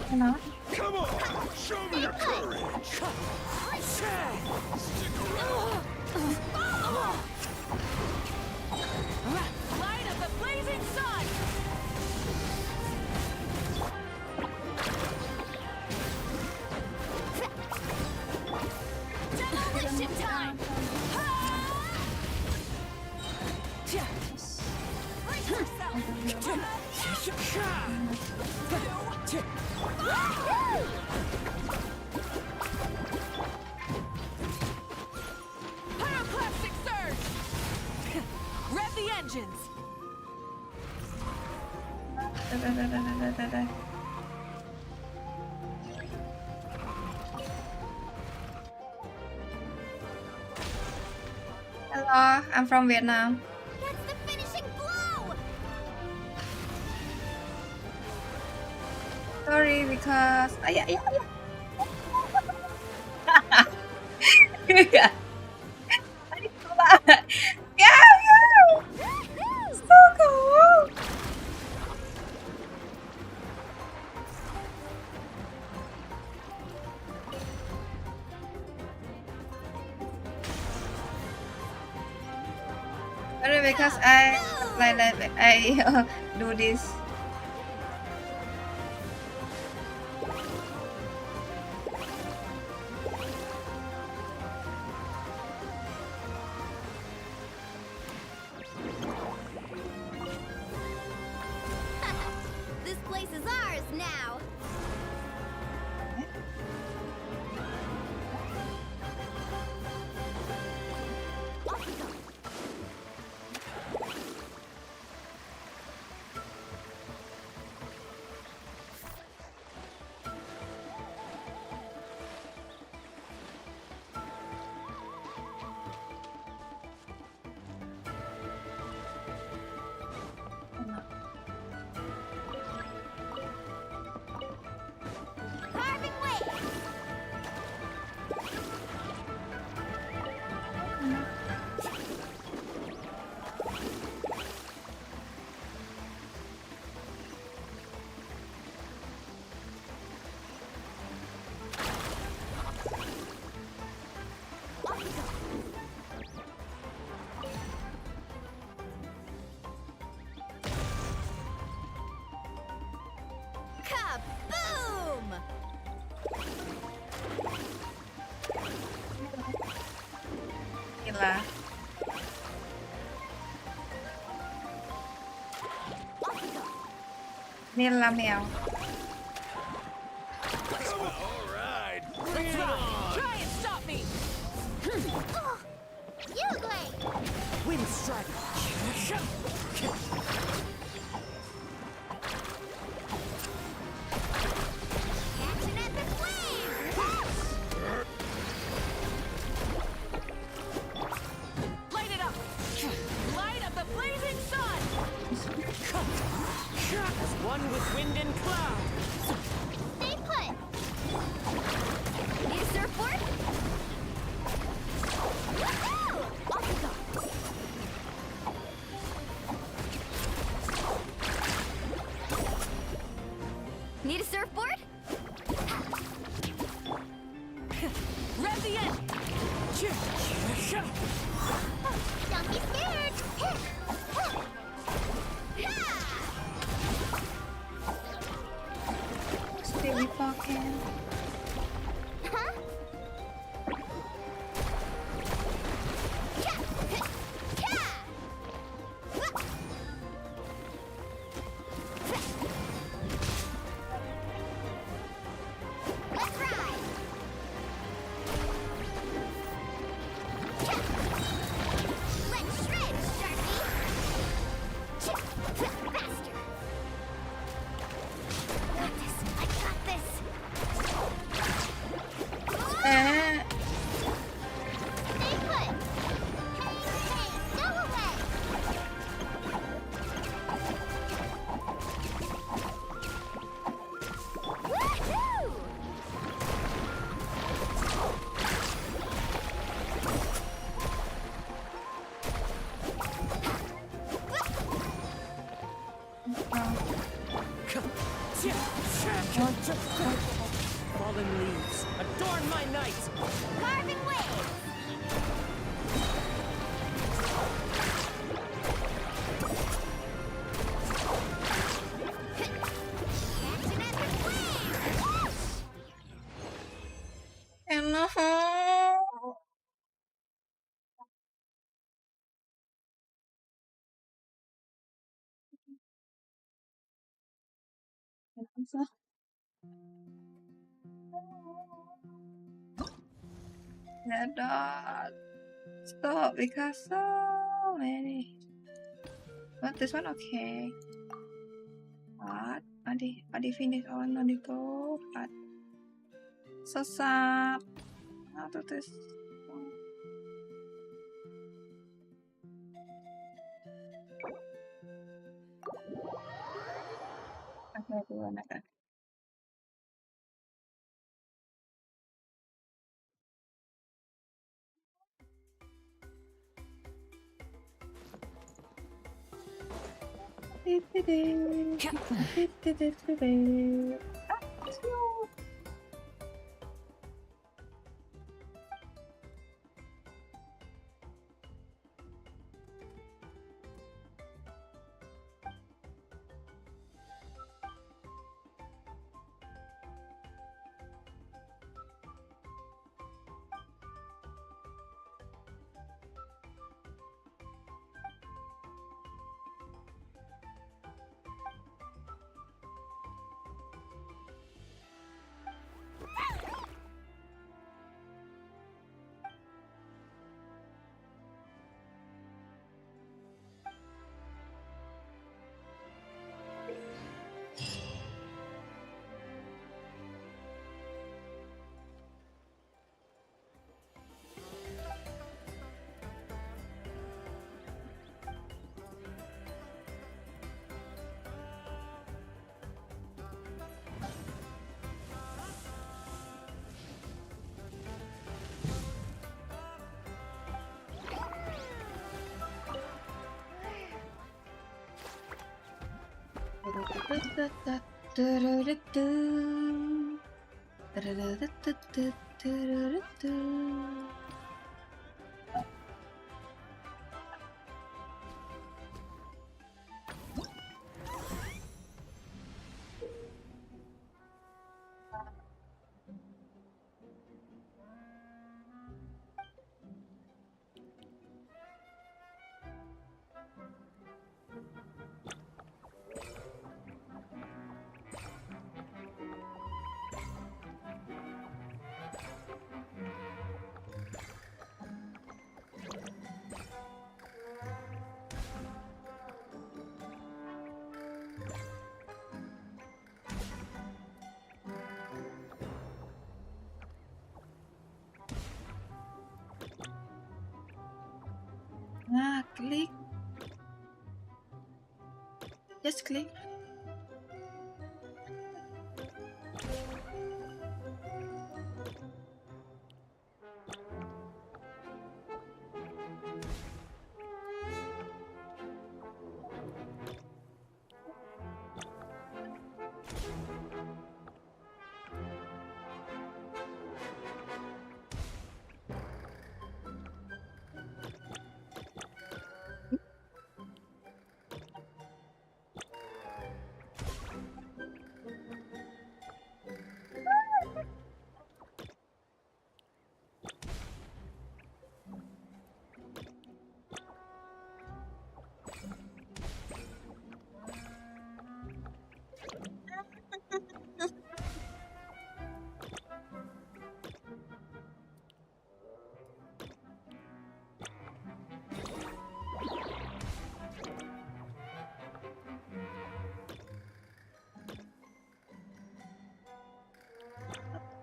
Hello? Come on! Show me your courage! Pyroclastic surge! Rev the engines! Hello, I'm from Vietnam. That's the finishing blow! Sorry, because yeah. Yeah. Yeah. So cool. Sorry, because I do this. This place is ours now. Carving waves. Kaboom! Gila. Milameowz. Alright. Let's ride! Try and stop me! Oh, you great! Wind strike! Action at the flame! Light it up! Light up the blazing sun! As one with wind and cloud! Stay put! Need a surfboard? Woohoo! Off we go! Need a surfboard? Rev the end! Don't be scared! Steely pocket. Huh? Let's ride! Let's shred, Sharpie! Faster! Got this! I got this! Eh, Stay put! Hey, go away! Woohoo! Fallen leaves, adorn my night! Carving waves! Action at the flame! enak. Cannot stop because so many. But this one okay. But Adi finish all no go. But so sad. How to this? Okay, duluan akan. Ah, click. Just click.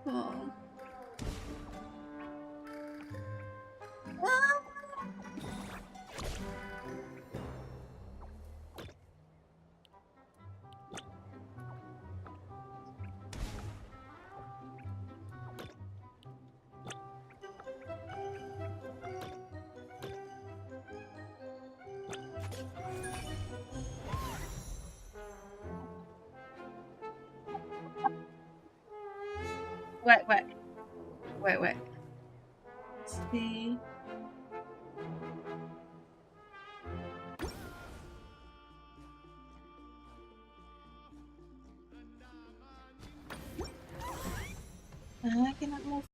Oh. Wait. See. I cannot move.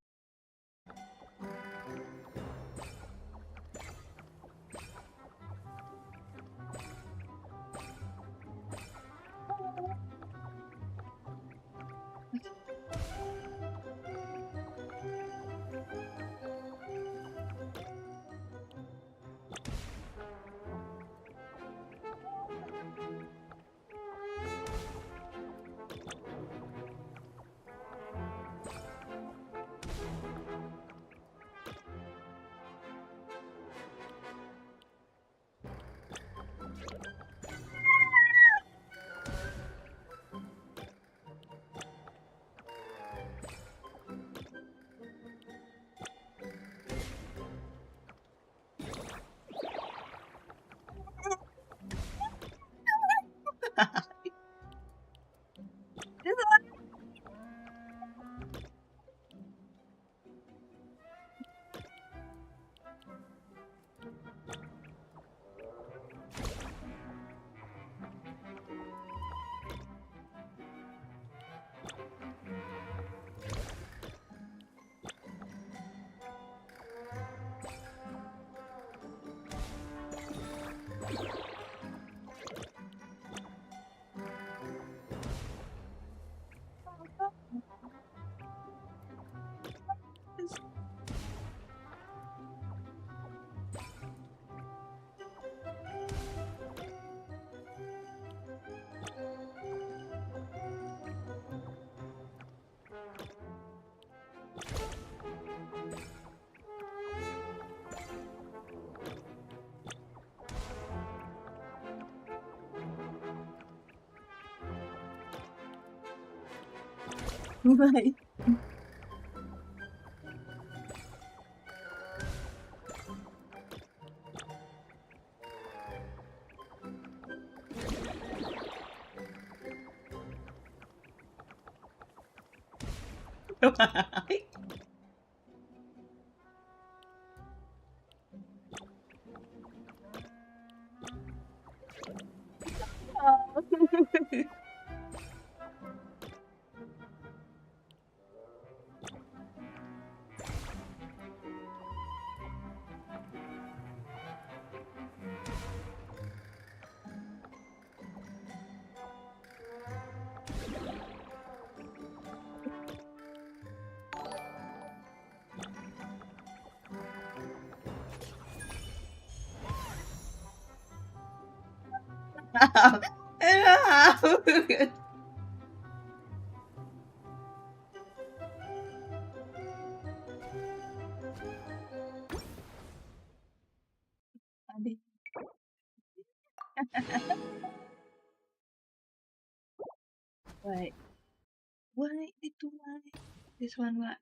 Right. Right. Wait. Why itu why? This one what?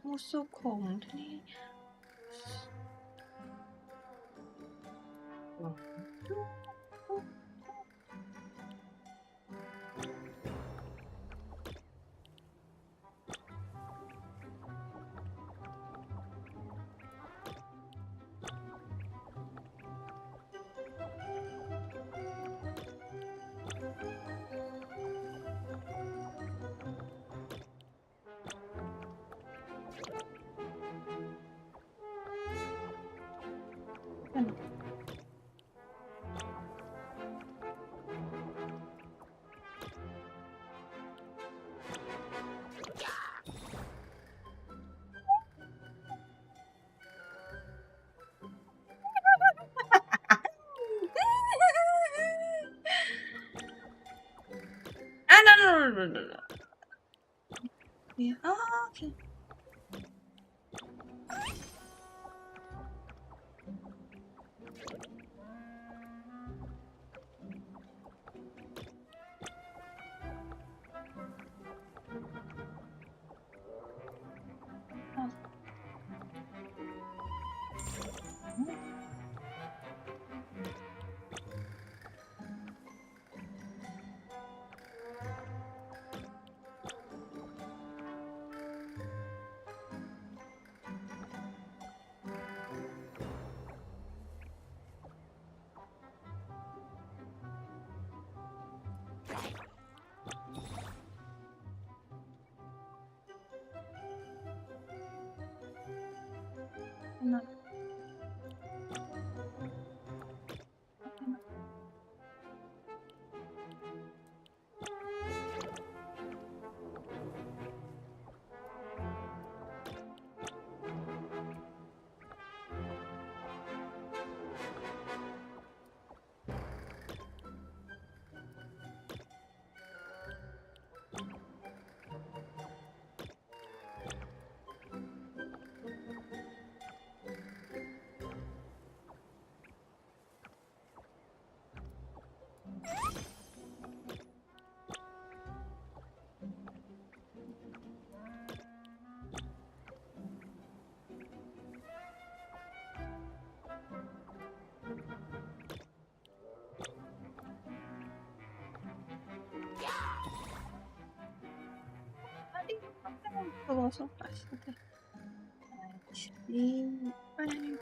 Musuh Kong nih. No. Yeah. Oh, okay. No. Oh, so fast. Okay. Bye.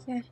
Okay.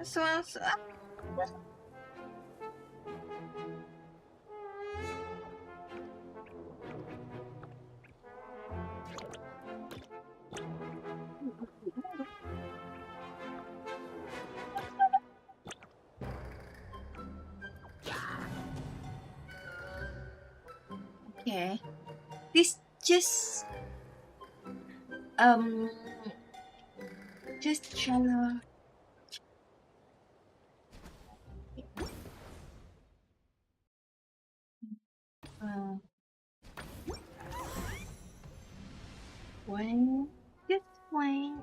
swans. Okay, this just shallow. Wait, just wait.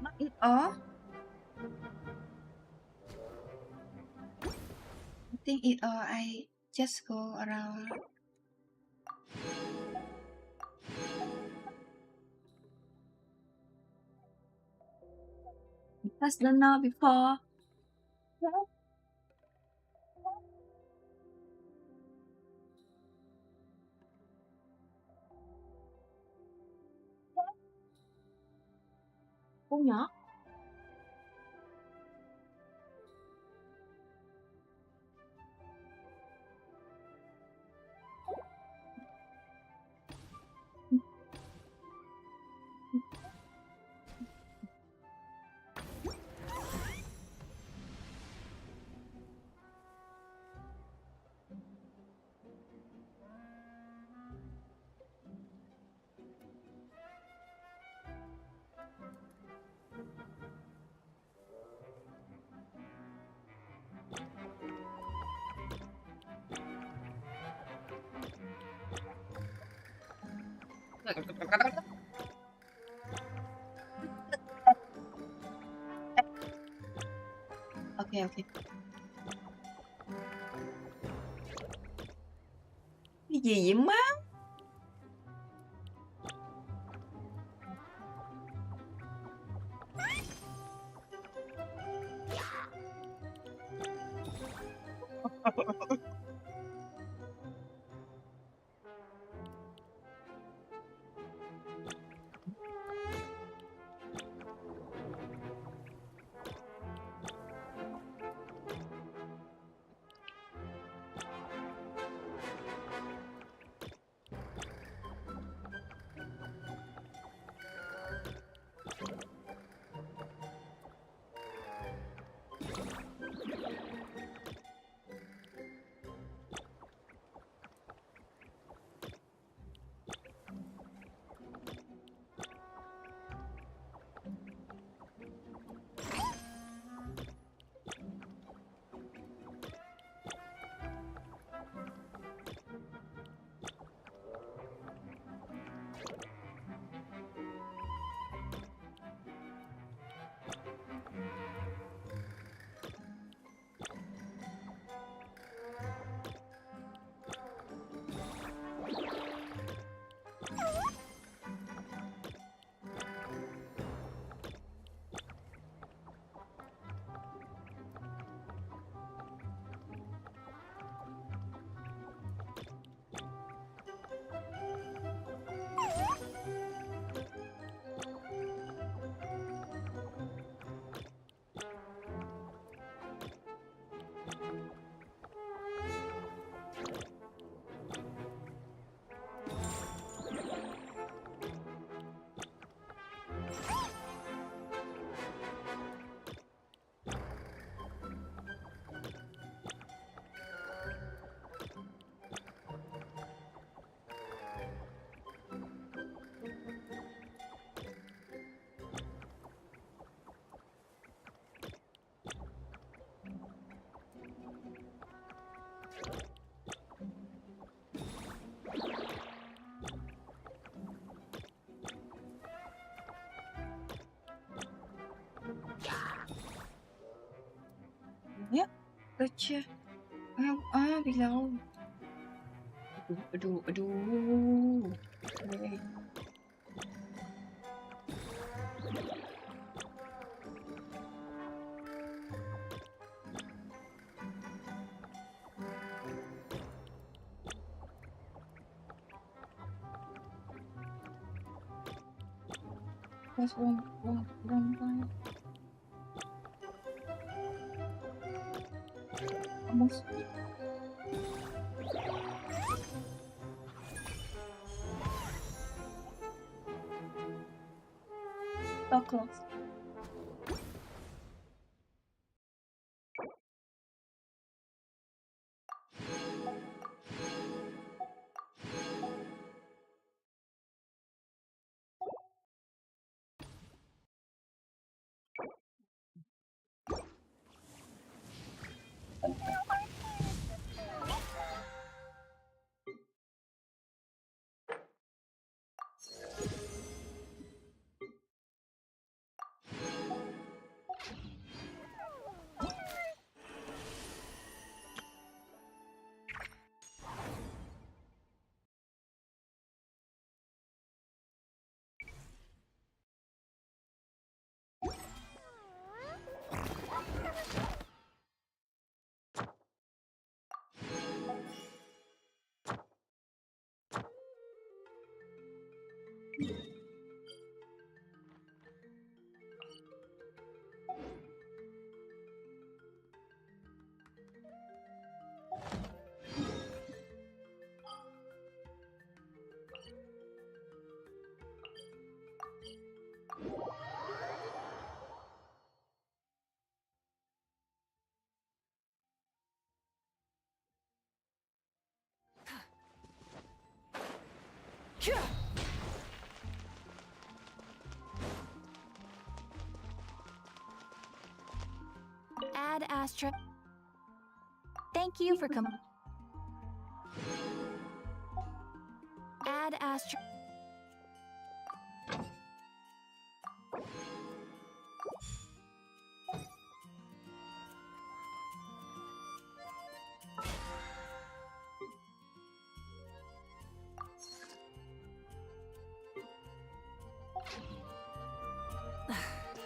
Not it all. I think it all. I just go around. Because don't know before. Con nhỏ. Okay, okay. Cái gì vậy má? Ya, baca. Below. Aduh. Okay. What's wrong? Almost. So close. Add Astra. Thank you for Add Astra.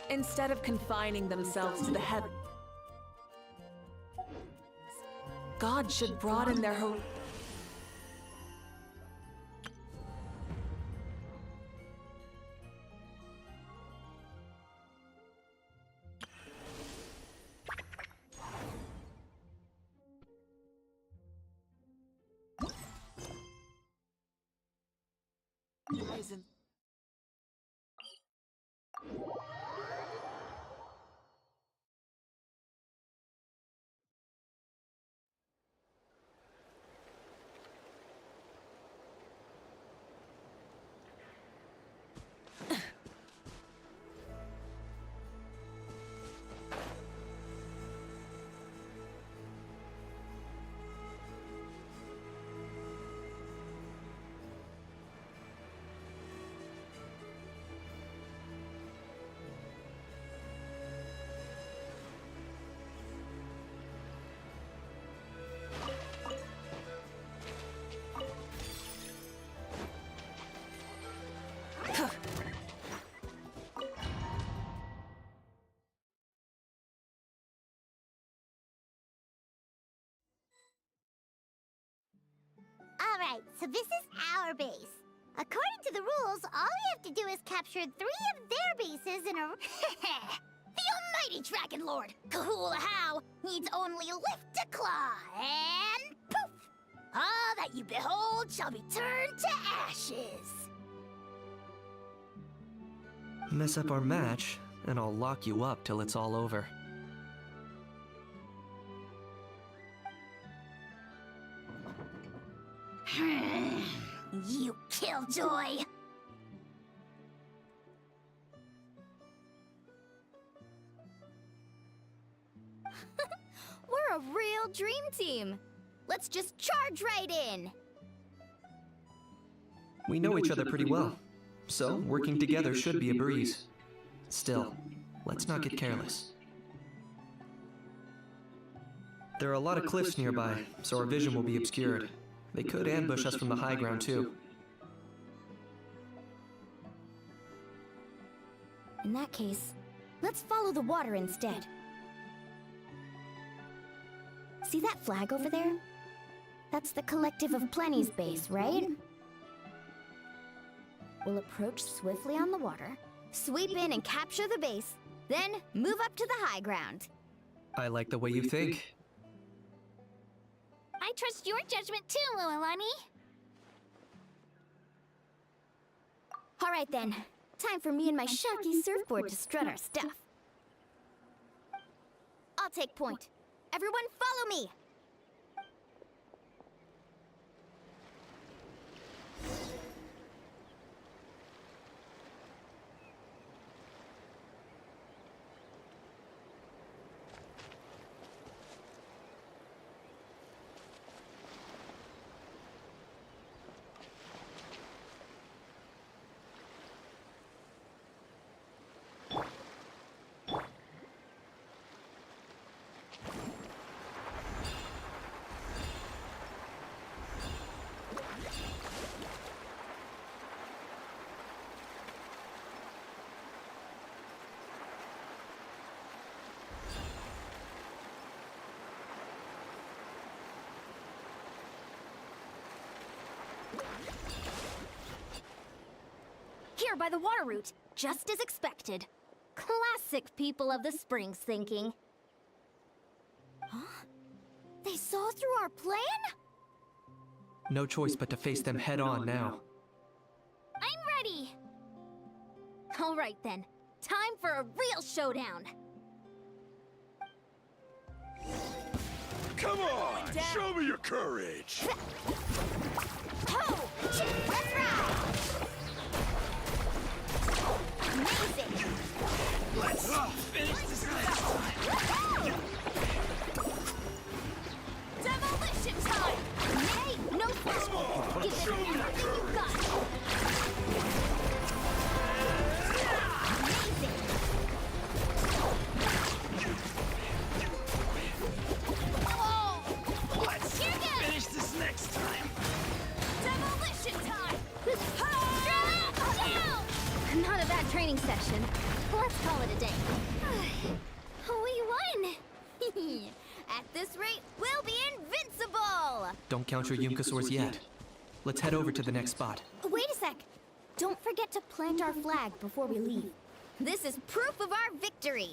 Instead of confining themselves to the head. gods should broaden their horizon. Alright, so this is our base. According to the rules, all we have to do is capture 3 of their bases in a... The almighty Dragon Lord, Kahula needs only lift a claw, and poof! All that you behold shall be turned to ashes. Mess up our match, and I'll lock you up till it's all over. You killjoy! We're a real dream team. Let's just charge right in. We know each other pretty well, so working together should be a breeze. Still, let's not get careless. There are a lot of cliffs nearby, so our vision will be obscured. They could ambush us from the high ground, too. In that case, let's follow the water instead. See that flag over there? That's the Collective of Plenty's base, right? We'll approach swiftly on the water, sweep in and capture the base, then move up to the high ground. I like the way you think. I trust your judgment too, Lualani. All right then, time for me and my Sharky surfboard to strut our stuff. I'll take point. Everyone follow me! Here by the water route, just as expected. Classic people of the Springs thinking. Huh? They saw through our plan? No choice but to face them head on now. I'm ready! Alright then, time for a real showdown. Come on! Show me your courage! Ho! Let's ride! Amazing! Let's finish this next time! Demolition time! Hey, no flash! Give it everything you got! Amazing! Oh! Let's finish this next time! Demolition time! Not a bad training session. Let's call it a day. We won! At this rate, we'll be invincible! Don't count your Yunkasaurs yet. Let's head over to the next spot. Wait a sec. Don't forget to plant our flag before we leave. This is proof of our victory!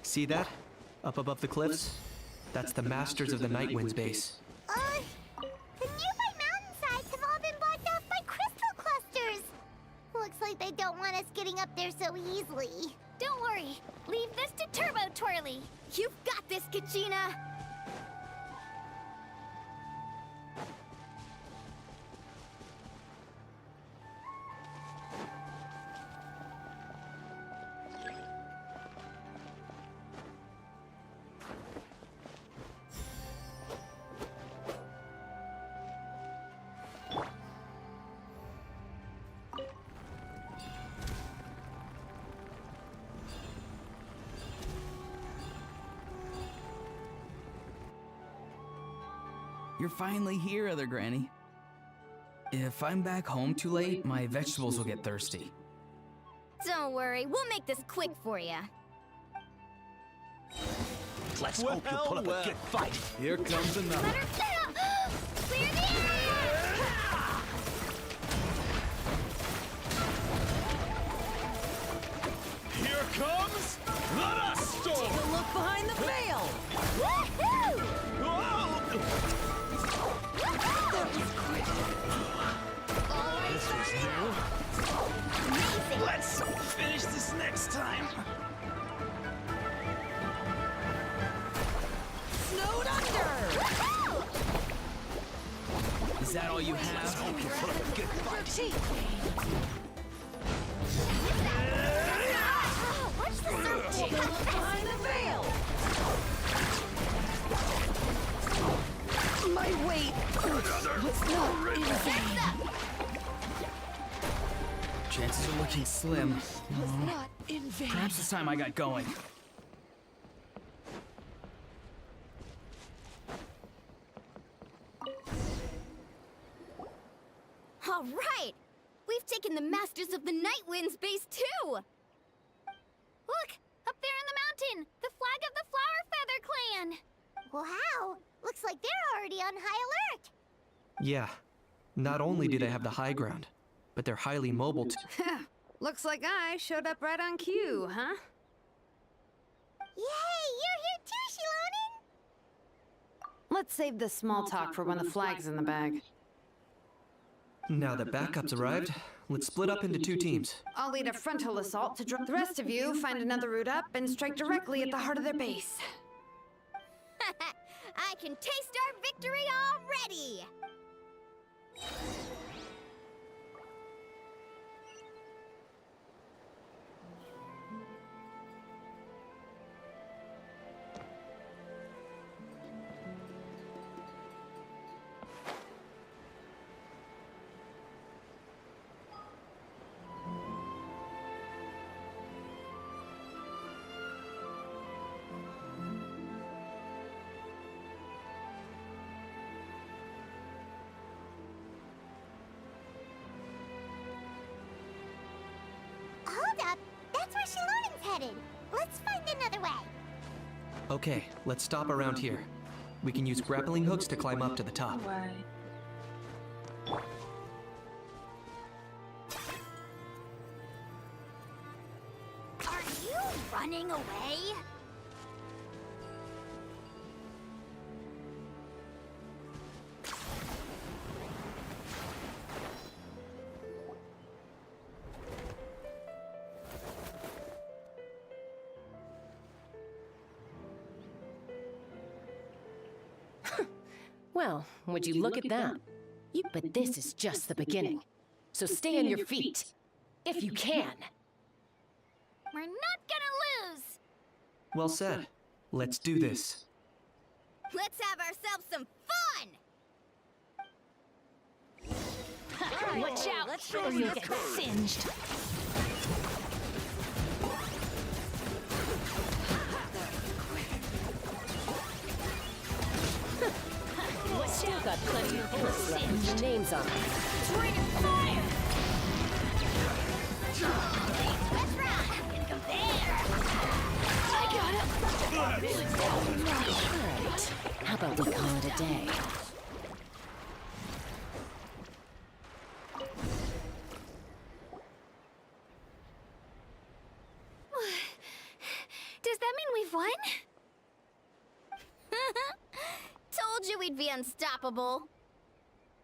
See that? Up above the cliffs? That's the Masters of the Night Wind's base. The nearby mountainsides have all been blocked off by crystal clusters. Looks like they don't want us getting up there so easily. Don't worry. Leave this to Turbo Twirly. You've got this, Kachina! You're finally here, Other Granny. If I'm back home too late, my vegetables will get thirsty. Don't worry, we'll make this quick for you. Let's hope you pull up a good fight. Here comes another. Let her clear the area! Here comes the dust storm! Take a look behind the veil! Woohoo! This was new. Amazing! Let's finish this next time. Snowed under! Is that all you have? Let's hope you pull up a good fight. Watch the surf! Take a look behind the veil! My weight was not in vain. Chances are looking slim. Not in vain. Perhaps it's time I got going. All right! We've taken the Masters of the Night Wind's base too! Look! Up there in the mountain! The flag of the Flower Feather Clan! Wow! Looks like they're already on high alert. Yeah. Not only do they have the high ground, but they're highly mobile too. Looks like I showed up right on cue, huh? Yay! You're here too, Shilonin! Let's save the small talk for when the flag's in the bag. Now that backup's arrived, let's split up into 2 teams. I'll lead a frontal assault to drop the rest of you, find another route up, and strike directly at the heart of their base. I can taste our victory already! Hold up! That's where Shilonin's headed. Let's find another way. Okay, let's stop around here. We can use grappling hooks to climb up to the top. Are you running away? Well, would you look at that? But this is just the beginning. So stay on your feet. If you can. We're not gonna lose! Well said. Let's do this. Let's have ourselves some fun! Let's Watch out, or you'll get singed. Still got plenty of pills left with your names on them. Rain of fire! Let's rock! Gonna go there! I got it! Alright, how about we call it a day? Does that mean we've won? Told you we'd be unstoppable.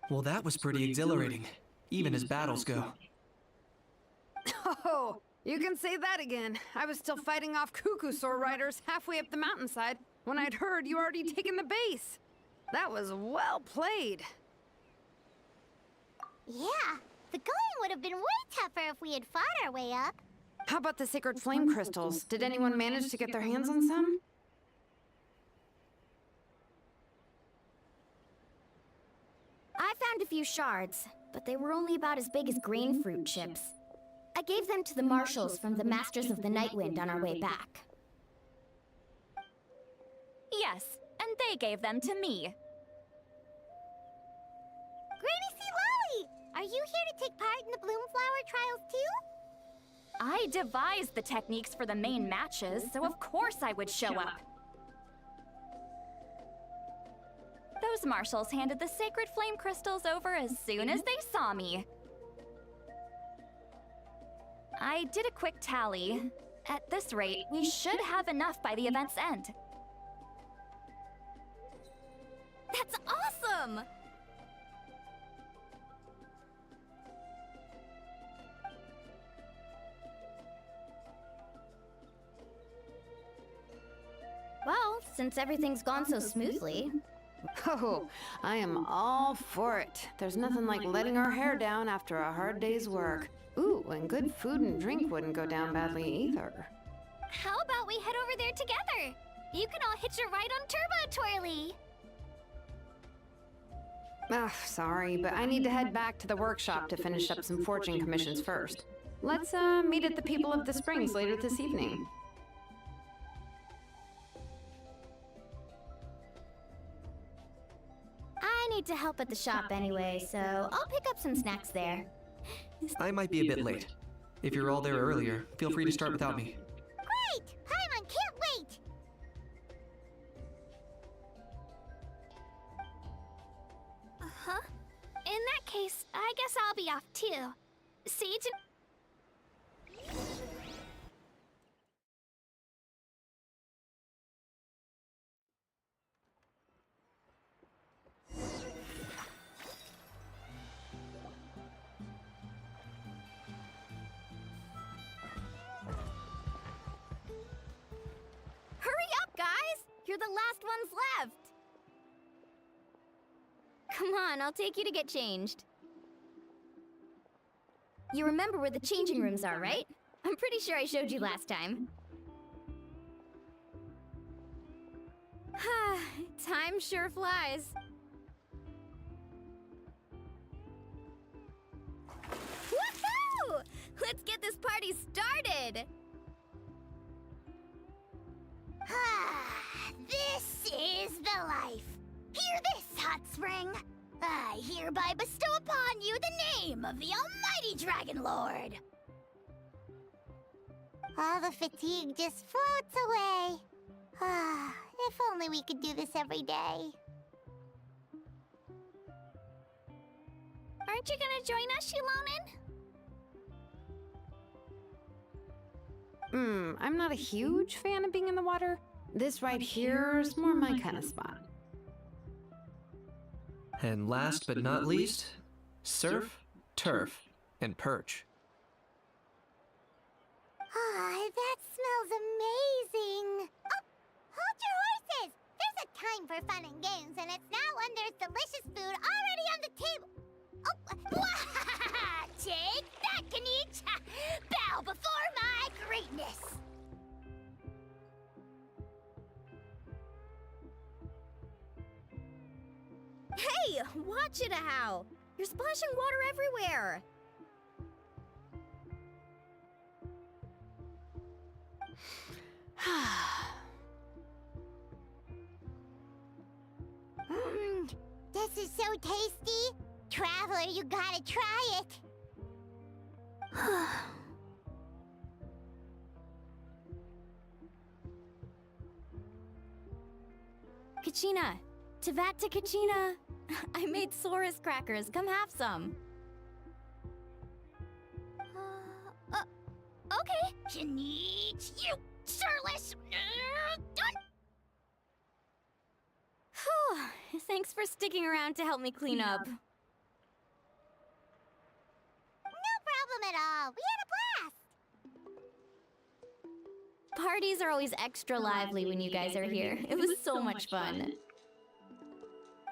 Well, that was pretty exhilarating, even as battles go. Oh, you can say that again. I was still fighting off cuckoo sword riders halfway up the mountainside when I'd heard you already taken the base. That was well played. Yeah, the going would have been way tougher if we had fought our way up. How about the sacred flame crystals? Did anyone manage to get their hands on some? I found a few shards, but they were only about as big as grain fruit chips. I gave them to the marshals from the Masters of the Nightwind on our way back. Yes, and they gave them to me. Granny C. Lolly! Are you here to take part in the Bloomflower trials too? I devised the techniques for the main matches, so of course I would show up. Those marshals handed the sacred flame crystals over as soon as they saw me. I did a quick tally. At this rate, we should have enough by the event's end. That's awesome! Well, since everything's gone so smoothly... Oh, I am all for it. There's nothing like letting our hair down after a hard day's work. Ooh, and good food and drink wouldn't go down badly either. How about we head over there together? You can all hitch a ride on Turbo Twirly! Ugh, sorry, but I need to head back to the workshop to finish up some fortune commissions first. Let's, meet at the People of the Springs later this evening. I need to help at the shop anyway, so I'll pick up some snacks there. I might be a bit late. If you're all there earlier, feel free to start without me. Great! Paimon can't wait! Uh-huh. In that case, I guess I'll be off too. See you Hurry up, guys! You're the last ones left! Come on, I'll take you to get changed. You remember where the changing rooms are, right? I'm pretty sure I showed you last time. Time sure flies. Woohoo! Let's get this party started! This is the life. Hear this, hot spring. I hereby bestow upon you the name of the Almighty Dragon Lord. All the fatigue just floats away. If only we could do this every day. Aren't you gonna join us, Shilonen? I'm not a huge fan of being in the water. This right here is more my kind of spot. And last but not least, surf, turf, and perch. That smells amazing. Oh, hold your horses. There's a time for fun and games, and it's now when there's delicious food already on the table. Oh, take that, Kanich. Bow before my greatness. Hey, watch it, how! You're splashing water everywhere! This is so tasty! Traveler, you gotta try it! Kachina! Tavat to Kachina! I made Saurus crackers. Come have some. Okay. She needs you, Sirless! Whew. Thanks for sticking around to help me clean up. No problem at all. We had a blast! Parties are always extra lively when you guys are here. It was so much fun.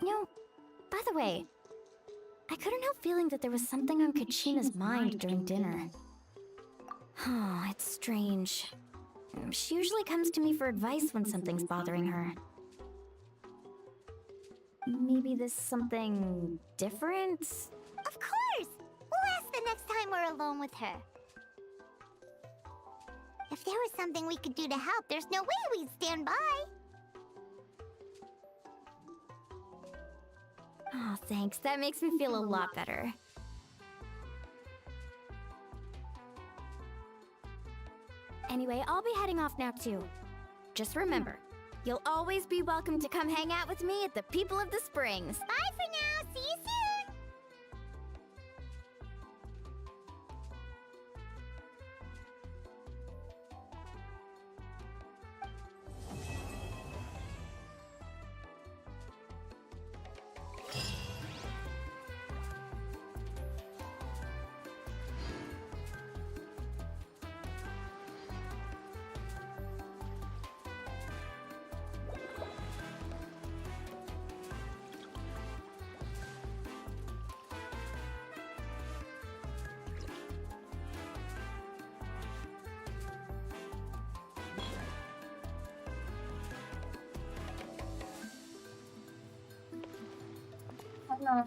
You know, by the way, I couldn't help feeling that there was something on Kachina's mind during dinner. Oh, it's strange. She usually comes to me for advice when something's bothering her. Maybe this something different? Of course! We'll ask the next time we're alone with her. If there was something we could do to help, there's no way we'd stand by. Oh, thanks. That makes me feel a lot better. Anyway, I'll be heading off now too. Just remember, you'll always be welcome to come hang out with me at the People of the Springs. Bye for now. See you soon. Hello.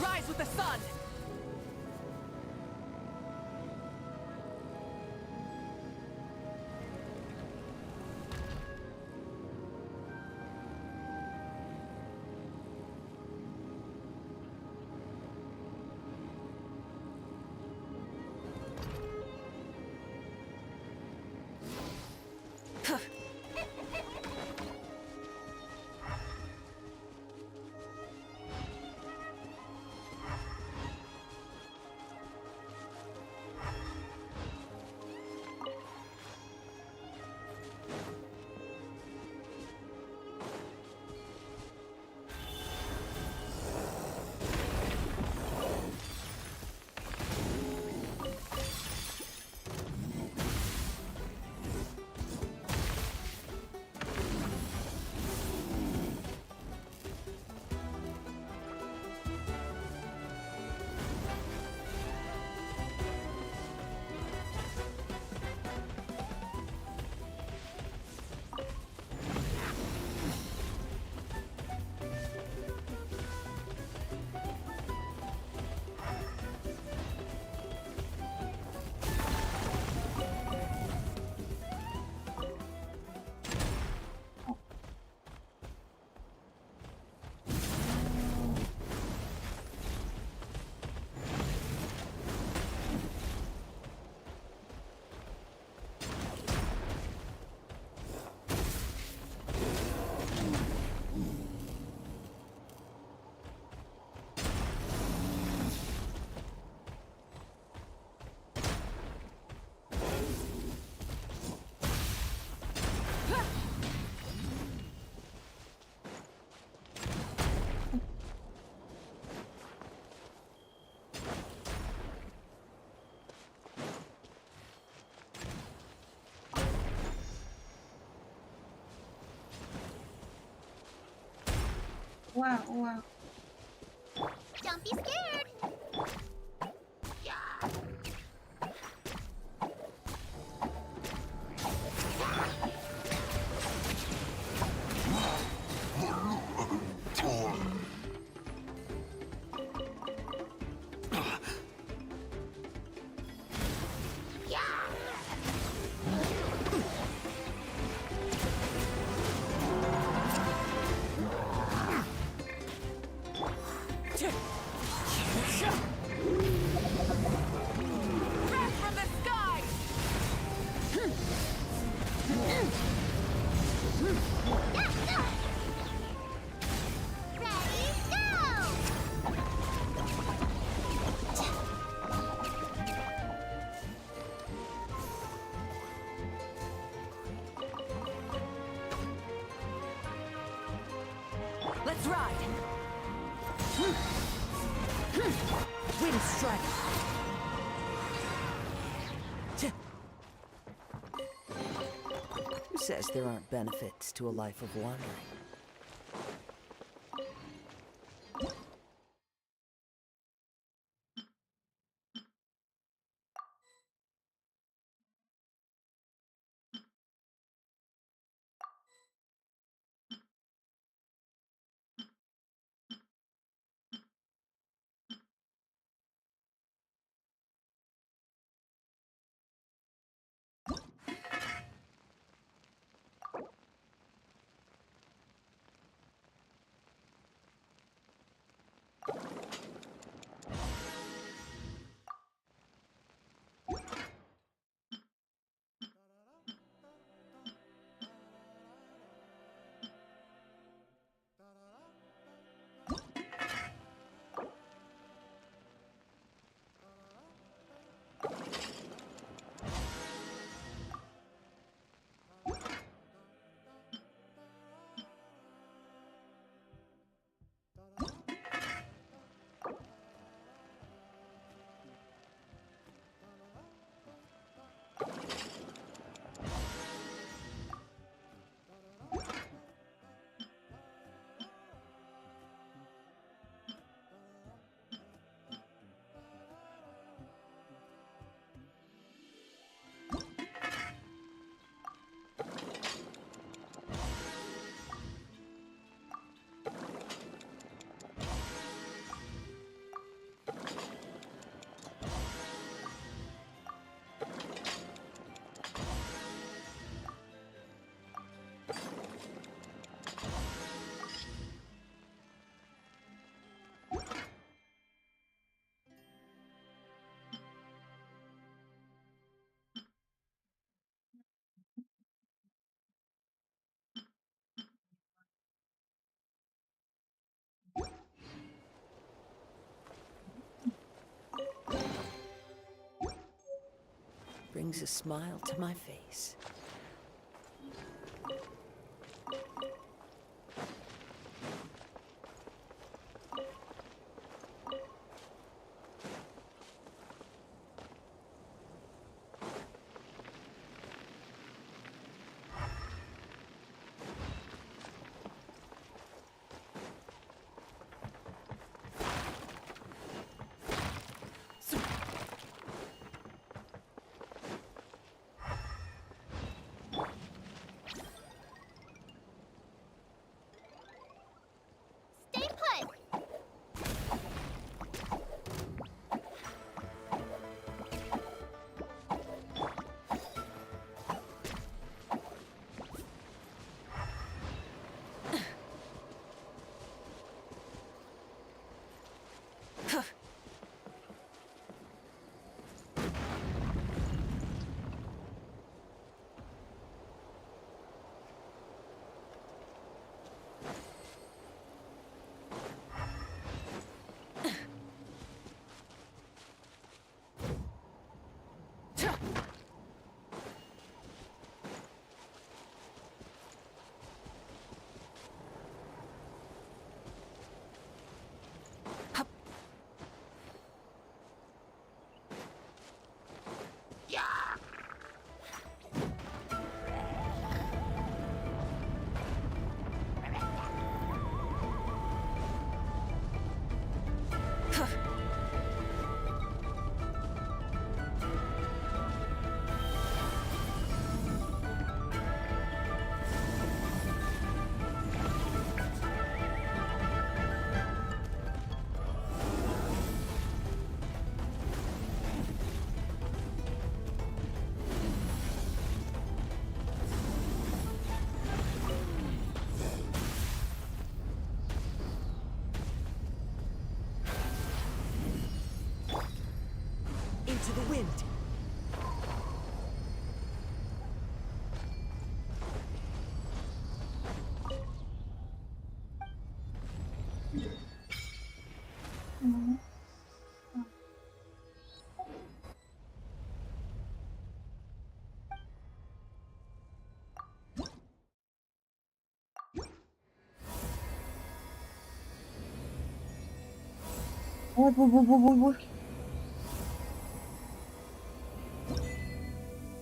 Rise with the sun! Wow, wow. Don't be scared! Let's ride! Wind strike! Who says there aren't benefits to a life of wandering? brings a smile to my face. Stay put! Into the wind.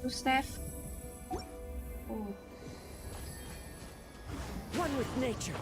Two staff. Oh. One with nature.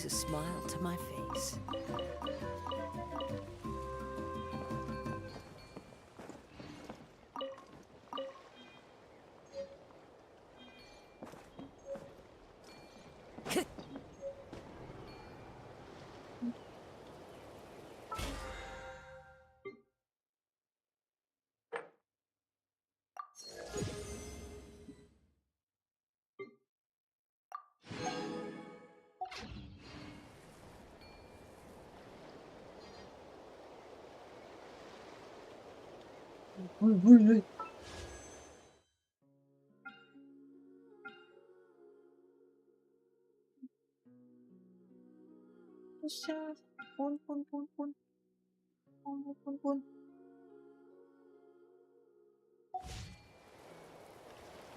brings a smile to my face.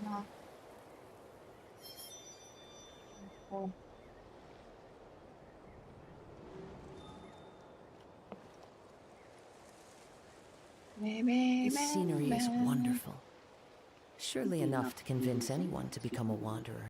No. Oh. This scenery is wonderful. Surely enough to convince anyone to become a wanderer.